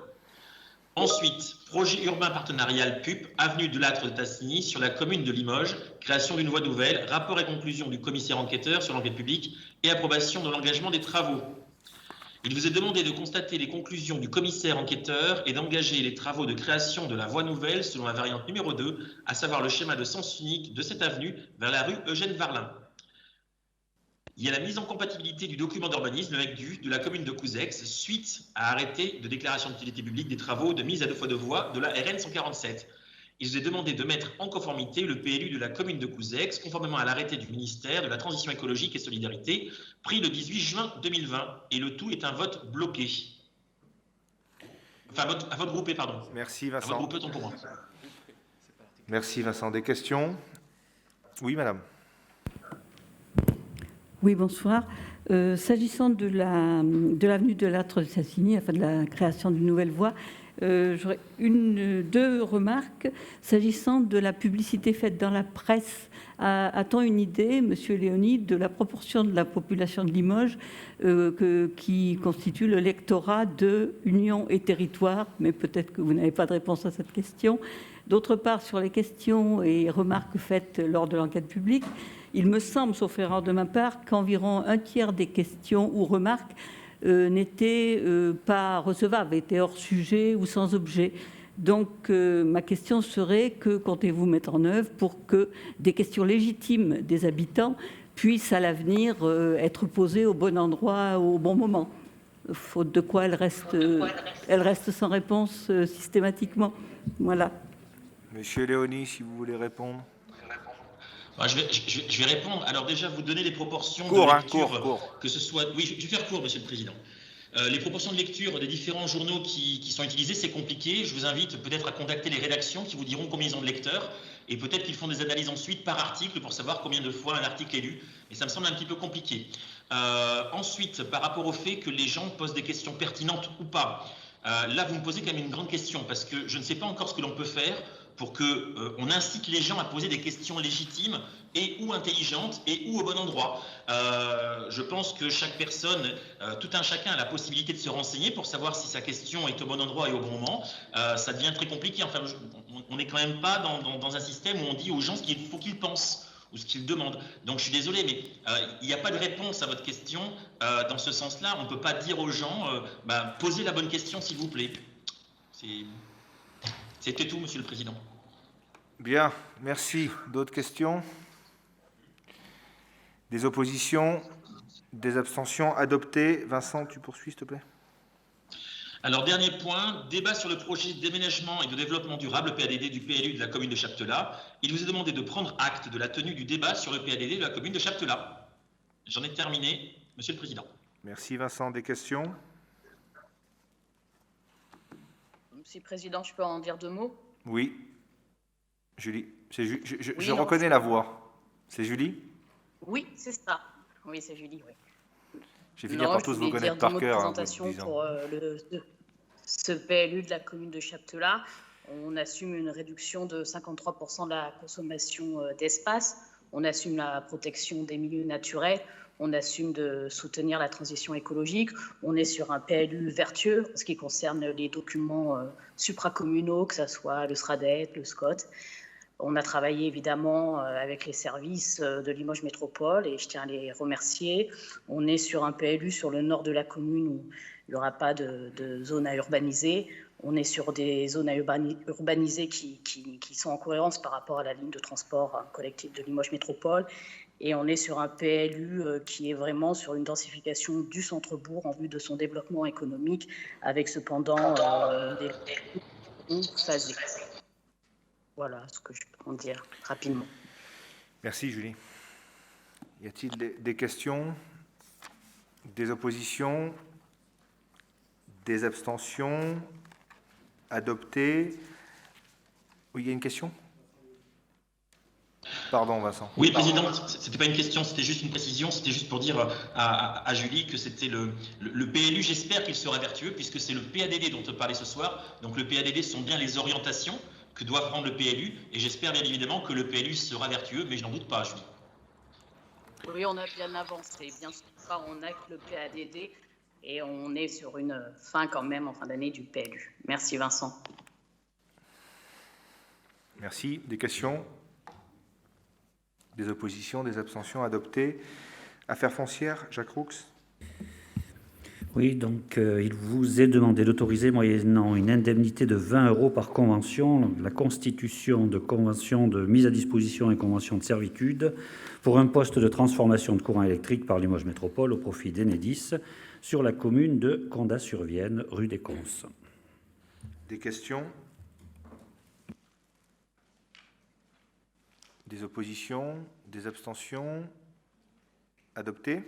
Ensuite, projet urbain partenarial PUP, avenue de Lattre de Tassigny sur la commune de Limoges, création d'une voie nouvelle, rapport et conclusion du commissaire enquêteur sur l'enquête publique et approbation de l'engagement des travaux. Il vous est demandé de constater les conclusions du commissaire enquêteur et d'engager les travaux de création de la voie nouvelle selon la variante numéro 2, à savoir le schéma de sens unique de cette avenue vers la rue Eugène Varlin. Il y a la mise en compatibilité du document d'urbanisme avec de la commune de Couzex suite à arrêté de déclaration d'utilité publique des travaux de mise à 2 fois 2 voies de la RN 147. Il vous est demandé de mettre en conformité le PLU de la commune de Couzex, conformément à l'arrêté du ministère de la Transition écologique et Solidarité, pris le 18 juin 2020. Et le tout est un vote bloqué. Enfin, un vote groupé, pardon. Merci, Vincent. Un vote groupé, autant pour moi. Merci, Vincent. Des questions? Oui, madame. Oui, bonsoir. S'agissant de l'avenue de Lattre de Tassigny, enfin de la création d'une nouvelle voie, j'aurais deux remarques. S'agissant de la publicité faite dans la presse, a-t-on une idée, Monsieur Léonide, de la proportion de la population de Limoges qui constitue le lectorat de Union et Territoire? Mais peut-être que vous n'avez pas de réponse à cette question. D'autre part, sur les questions et remarques faites lors de l'enquête publique, il me semble, sauf erreur de ma part, qu'environ un tiers des questions ou remarques n'étaient pas recevables, étaient hors sujet ou sans objet. Donc, ma question serait, que comptez-vous mettre en œuvre pour que des questions légitimes des habitants puissent à l'avenir être posées au bon endroit, au bon moment, faute de quoi elles restent sans réponse systématiquement. Voilà. Monsieur Léoni, si vous voulez répondre. Je vais répondre. Alors déjà, vous donnez les proportions court, de lecture, court. que ce soit... Oui, je vais faire court, Monsieur le Président. Les proportions de lecture des différents journaux qui sont utilisés, c'est compliqué. Je vous invite peut-être à contacter les rédactions qui vous diront combien ils ont de lecteurs et peut-être qu'ils font des analyses ensuite par article pour savoir combien de fois un article est lu. Et ça me semble un petit peu compliqué. Ensuite, par rapport au fait que les gens posent des questions pertinentes ou pas, là, vous me posez quand même une grande question parce que je ne sais pas encore ce que l'on peut faire pour qu'on incite les gens à poser des questions légitimes et ou intelligentes et ou au bon endroit. Je pense que chaque personne, tout un chacun a la possibilité de se renseigner pour savoir si sa question est au bon endroit et au bon moment. Ça devient très compliqué. Enfin, on n'est quand même pas dans un système où on dit aux gens ce qu'il faut qu'ils pensent ou ce qu'ils demandent. Donc je suis désolé, mais il n'y a pas de réponse à votre question dans ce sens-là. On ne peut pas dire aux gens posez la bonne question s'il vous plaît. C'était tout, Monsieur le Président. Bien, merci. D'autres questions? Des oppositions? Des abstentions? Adopté. Vincent, tu poursuis, s'il te plaît. Alors, dernier point, débat sur le projet de déménagement et de développement durable, PADD du PLU de la commune de Chaptelat. Il vous est demandé de prendre acte de la tenue du débat sur le PADD de la commune de Chaptelat. J'en ai terminé, Monsieur le Président. Merci, Vincent. Des questions? Monsieur le Président, je peux en dire 2 mots? Oui. Julie, je Oui, reconnais la voix. C'est Julie? Oui, c'est ça. Oui, c'est Julie, oui. J'ai fini par tous vous connaître par cœur. Présentation pour ce PLU de la commune de Chaptelat. On assume une réduction de 53% de la consommation d'espace. On assume la protection des milieux naturels. On assume de soutenir la transition écologique. On est sur un PLU vertueux en ce qui concerne les documents supracommunaux, que ce soit le SRADET, le SCOT. On a travaillé évidemment avec les services de Limoges Métropole et je tiens à les remercier. On est sur un PLU sur le nord de la commune où il n'y aura pas de zone à urbaniser. On est sur des zones à urbaniser qui sont en cohérence par rapport à la ligne de transport collectif de Limoges Métropole. Et on est sur un PLU qui est vraiment sur une densification du centre-bourg en vue de son développement économique, avec cependant des phasés. Voilà ce que je peux en dire rapidement. Merci, Julie. Y a-t-il des questions? Des oppositions? Des abstentions? Adopté? Oui, il y a une question? Pardon, Vincent. Oui, Président, ce n'était pas une question, c'était juste une précision. C'était juste pour dire à Julie que c'était le PLU. J'espère qu'il sera vertueux, puisque c'est le PADD dont on parlait ce soir. Donc le PADD sont bien les orientations que doit prendre le PLU. Et j'espère bien évidemment que le PLU sera vertueux, mais je n'en doute pas, Julie. Oui, on a bien avancé. Bien sûr, on a que le PADD et on est sur une fin quand même en fin d'année du PLU. Merci, Vincent. Merci. Des questions? Des oppositions, des abstentions? Adoptées. Affaires foncières, Jacques Roux. Oui, donc il vous est demandé d'autoriser, moyennant une indemnité de 20 € par convention, la constitution de conventions de mise à disposition et conventions de servitude pour un poste de transformation de courant électrique par Limoges Métropole au profit d'Enedis sur la commune de Condat-sur-Vienne, rue des Conces. Des questions? Des oppositions? Des abstentions? Adopté.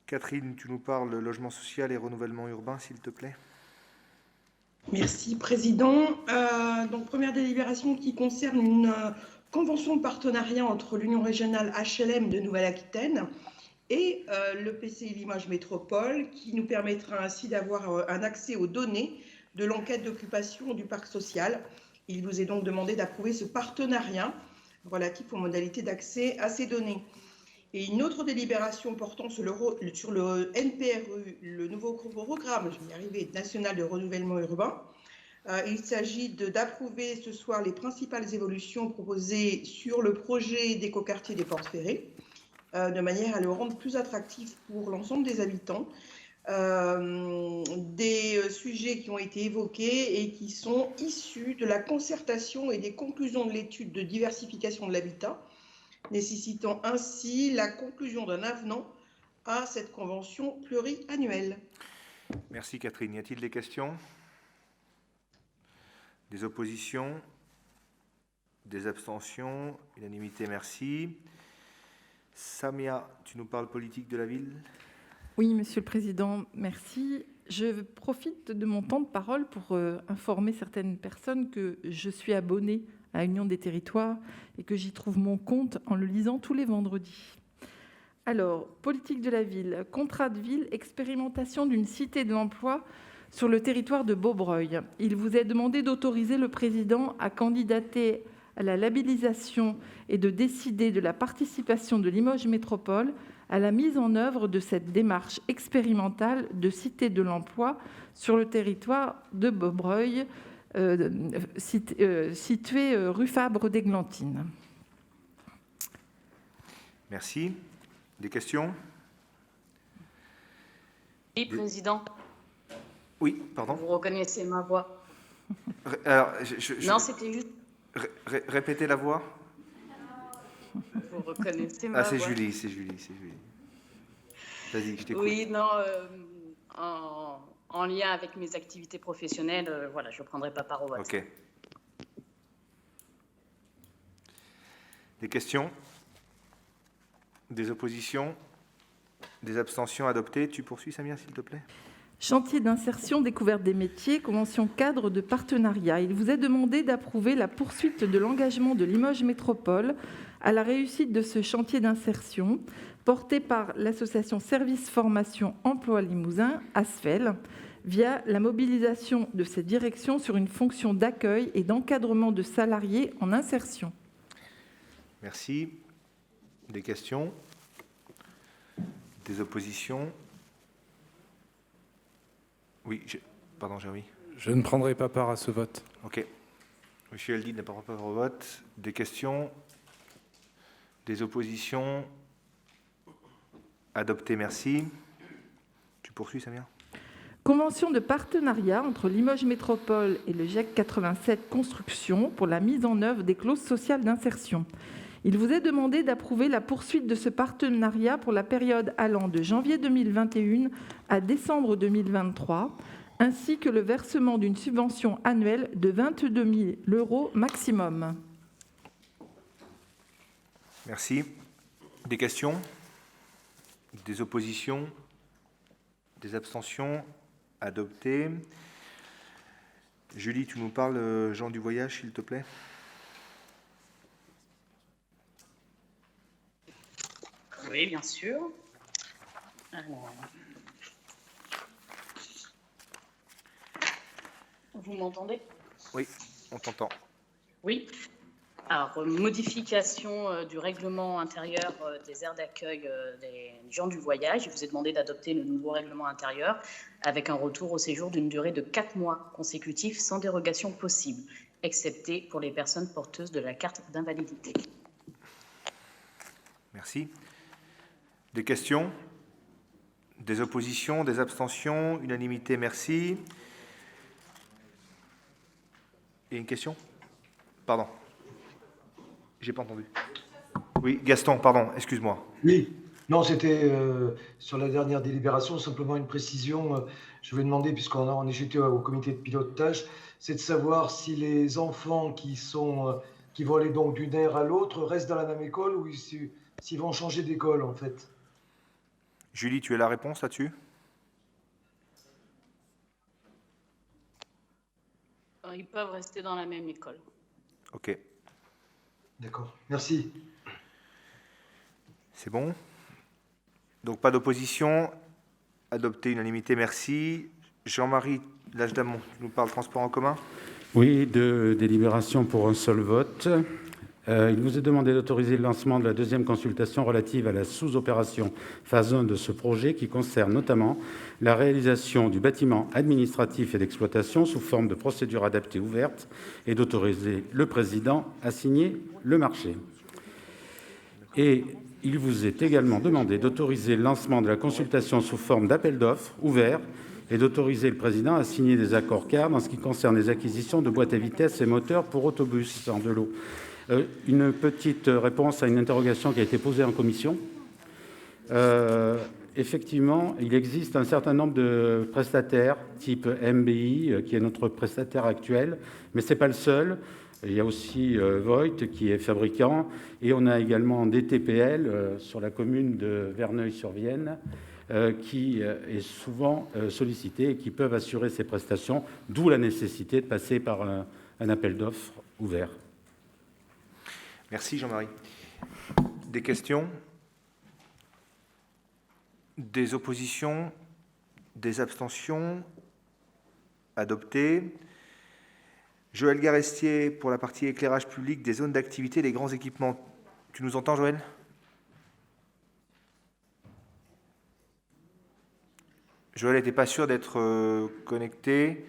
Catherine, tu nous parles logement social et renouvellement urbain, s'il te plaît. Merci, Président. Donc, première délibération qui concerne une convention de partenariat entre l'Union régionale HLM de Nouvelle-Aquitaine et le PCI Limoges Métropole, qui nous permettra ainsi d'avoir un accès aux données de l'enquête d'occupation du parc social. Il vous est donc demandé d'approuver ce partenariat relatif aux modalités d'accès à ces données. Et une autre délibération portant sur le NPRU, le nouveau programme, je vais y arriver, national de renouvellement urbain. Il s'agit d'approuver ce soir les principales évolutions proposées sur le projet d'écoquartier des Portes Ferrées, de manière à le rendre plus attractif pour l'ensemble des habitants. Des sujets qui ont été évoqués et qui sont issus de la concertation et des conclusions de l'étude de diversification de l'habitat, nécessitant ainsi la conclusion d'un avenant à cette convention pluriannuelle. Merci Catherine. Y a-t-il des questions? Des oppositions? Des abstentions? Unanimité, merci. Samia, tu nous parles politique de la ville? Oui, Monsieur le Président, merci. Je profite de mon temps de parole pour informer certaines personnes que je suis abonnée à Union des territoires et que j'y trouve mon compte en le lisant tous les vendredis. Alors, politique de la ville, contrat de ville, expérimentation d'une cité de l'emploi sur le territoire de Beaubreuil. Il vous est demandé d'autoriser le président à candidater à la labellisation et de décider de la participation de Limoges Métropole à la mise en œuvre de cette démarche expérimentale de cité de l'emploi sur le territoire de Beaubreuil situé rue Fabre d'Églantine. Merci. Des questions? Oui, Président. Oui, pardon. Vous reconnaissez ma voix? Alors, Non, c'était juste... Répétez la voix. Vous reconnaissez ma voix? Ah, c'est Julie. Vas-y, je t'écoute. Oui, non, en lien avec mes activités professionnelles, voilà, je ne prendrai pas part au vote. OK. Des questions? Des oppositions? Des abstentions adoptées? Tu poursuis, Samia, s'il te plaît? Chantier d'insertion, découverte des métiers, convention cadre de partenariat. Il vous est demandé d'approuver la poursuite de l'engagement de Limoges Métropole à la réussite de ce chantier d'insertion porté par l'association Service Formation Emploi Limousin, ASFEL, via la mobilisation de cette direction sur une fonction d'accueil et d'encadrement de salariés en insertion. Merci. Des questions? Des oppositions? Oui, pardon, Jérémy. Je ne prendrai pas part à ce vote. OK. Monsieur Eldi n'a pas pris part au vote. Des questions? Des oppositions? Adopté, merci. Tu poursuis, Samia? Convention de partenariat entre Limoges Métropole et le GEC 87 Construction pour la mise en œuvre des clauses sociales d'insertion. Il vous est demandé d'approuver la poursuite de ce partenariat pour la période allant de janvier 2021 à décembre 2023, ainsi que le versement d'une subvention annuelle de 22 000 € maximum. Merci. Des questions? Des oppositions? Des abstentions? Adopté. Julie, tu nous parles, Jean du Voyage, s'il te plaît? Oui, bien sûr. Alors, vous m'entendez? Oui, on t'entend. Oui. Alors, modification du règlement intérieur des aires d'accueil des gens du voyage. Il vous est demandé d'adopter le nouveau règlement intérieur avec un retour au séjour d'une durée de 4 mois consécutifs sans dérogation possible, excepté pour les personnes porteuses de la carte d'invalidité. Merci. Des questions? Des oppositions? Des abstentions? Unanimité, merci. Et une question? Pardon. J'ai pas entendu. Oui, Gaston, pardon, excuse-moi. Oui, non, c'était sur la dernière délibération, simplement une précision. Je vais demander, puisqu'on est jeté au comité de pilotage, c'est de savoir si les enfants qui vont aller donc d'une aire à l'autre restent dans la même école ou s'ils vont changer d'école, en fait. Julie, tu as la réponse là-dessus? Ils peuvent rester dans la même école. OK. D'accord, merci. C'est bon? Donc, pas d'opposition. Adopté, unanimité, merci. Jean-Marie Lagedamont, tu nous parles transport en commun? Oui, de délibération pour un seul vote. Il vous est demandé d'autoriser le lancement de la deuxième consultation relative à la sous-opération phase 1 de ce projet qui concerne notamment la réalisation du bâtiment administratif et d'exploitation sous forme de procédure adaptée ouverte et d'autoriser le président à signer le marché. Et il vous est également demandé d'autoriser le lancement de la consultation sous forme d'appel d'offres ouvert et d'autoriser le président à signer des accords cadres en ce qui concerne les acquisitions de boîtes à vitesse et moteurs pour autobus en de l'eau. Une petite réponse à une interrogation qui a été posée en commission. Effectivement, il existe un certain nombre de prestataires type MBI, qui est notre prestataire actuel, mais ce n'est pas le seul. Il y a aussi Voigt, qui est fabricant, et on a également DTPL sur la commune de Verneuil-sur-Vienne, qui est souvent sollicité et qui peuvent assurer ces prestations, d'où la nécessité de passer par un appel d'offres ouvert. Merci Jean-Marie. Des questions? Des oppositions? Des abstentions? Adopté. Joël Garestier pour la partie éclairage public des zones d'activité des grands équipements. Tu nous entends, Joël? Joël n'était pas sûr d'être connecté.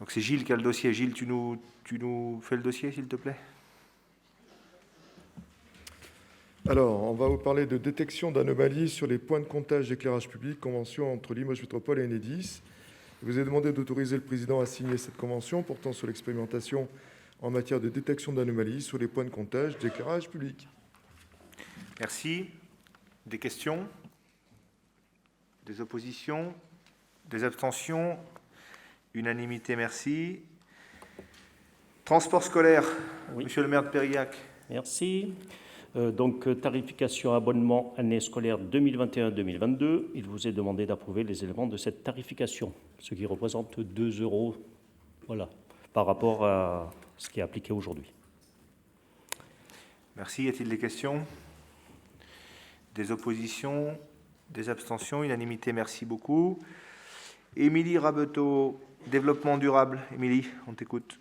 Donc c'est Gilles qui a le dossier. Gilles, tu nous fais le dossier, s'il te plaît? Alors, on va vous parler de détection d'anomalies sur les points de comptage d'éclairage public, convention entre Limoges Métropole et Enedis. Je vous ai demandé d'autoriser le président à signer cette convention portant sur l'expérimentation en matière de détection d'anomalies sur les points de comptage d'éclairage public. Merci. Des questions? Des oppositions? Des abstentions? Unanimité, merci. Transport scolaire, oui. Monsieur le maire de Périac. Merci. Donc, tarification abonnement année scolaire 2021-2022. Il vous est demandé d'approuver les éléments de cette tarification, ce qui représente 2 €, voilà, par rapport à ce qui est appliqué aujourd'hui. Merci. Y a-t-il des questions? Des oppositions? Des abstentions? Unanimité, merci beaucoup. Émilie Rabeteau, développement durable. Émilie, on t'écoute.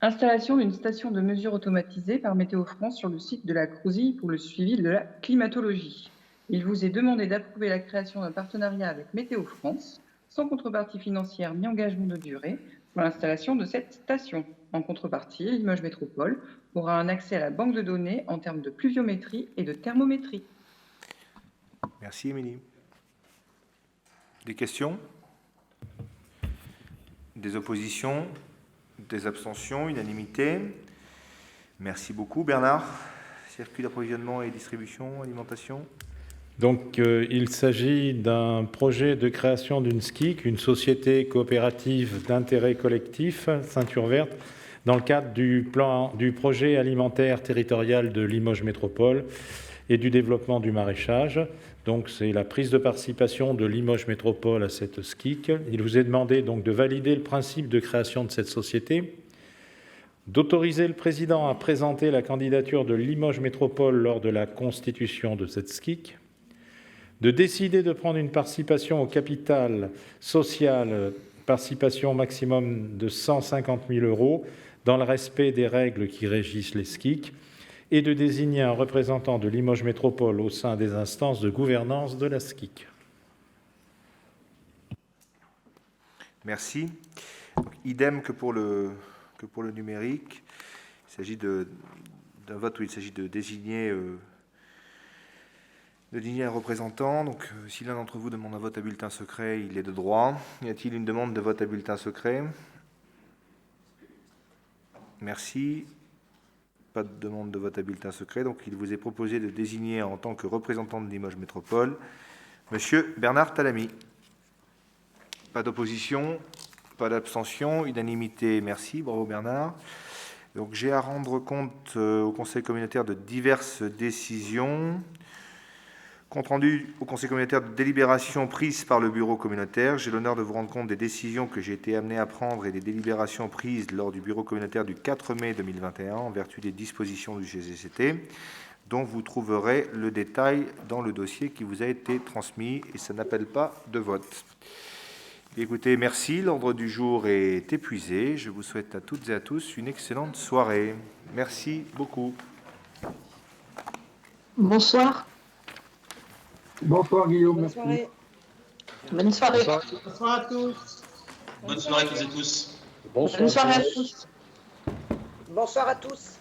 Installation d'une station de mesure automatisée par Météo France sur le site de la Crouzille pour le suivi de la climatologie. Il vous est demandé d'approuver la création d'un partenariat avec Météo France, sans contrepartie financière ni engagement de durée, pour l'installation de cette station. En contrepartie, Limoges Métropole aura un accès à la banque de données en termes de pluviométrie et de thermométrie. Merci, Émilie. Des questions? Des oppositions? Des abstentions? Unanimité. Merci beaucoup. Bernard, circuit d'approvisionnement et distribution, alimentation. Donc, il s'agit d'un projet de création d'une SCIC, une société coopérative d'intérêt collectif, ceinture verte, dans le cadre du projet alimentaire territorial de Limoges Métropole et du développement du maraîchage. Donc, c'est la prise de participation de Limoges Métropole à cette SCIC. Il vous est demandé donc de valider le principe de création de cette société, d'autoriser le président à présenter la candidature de Limoges Métropole lors de la constitution de cette SCIC, de décider de prendre une participation au capital social, participation maximum de 150 000 € dans le respect des règles qui régissent les SCIC, et de désigner un représentant de Limoges Métropole au sein des instances de gouvernance de la SCIC. Merci. Donc, idem que pour le numérique. Il s'agit d'un vote où il s'agit de désigner un représentant. Donc, si l'un d'entre vous demande un vote à bulletin secret, il est de droit. Y a-t-il une demande de vote à bulletin secret? Merci. Pas de demande de vote à bulletin secret, donc il vous est proposé de désigner en tant que représentant de Limoges Métropole Monsieur Bernard Talamy. Pas d'opposition, pas d'abstention, unanimité, merci, bravo Bernard. Donc j'ai à rendre compte au Conseil communautaire de diverses décisions. Compte rendu au Conseil communautaire de délibérations prises par le bureau communautaire. J'ai l'honneur de vous rendre compte des décisions que j'ai été amené à prendre et des délibérations prises lors du bureau communautaire du 4 mai 2021 en vertu des dispositions du GCCT, dont vous trouverez le détail dans le dossier qui vous a été transmis et ça n'appelle pas de vote. Écoutez, merci. L'ordre du jour est épuisé. Je vous souhaite à toutes et à tous une excellente soirée. Merci beaucoup. Bonsoir. Bonsoir Guillaume. Bonne soirée. Bonne soirée. Bonsoir à tous. Bonne soirée à toutes et tous. Bonne soirée à tous. Bonsoir à tous.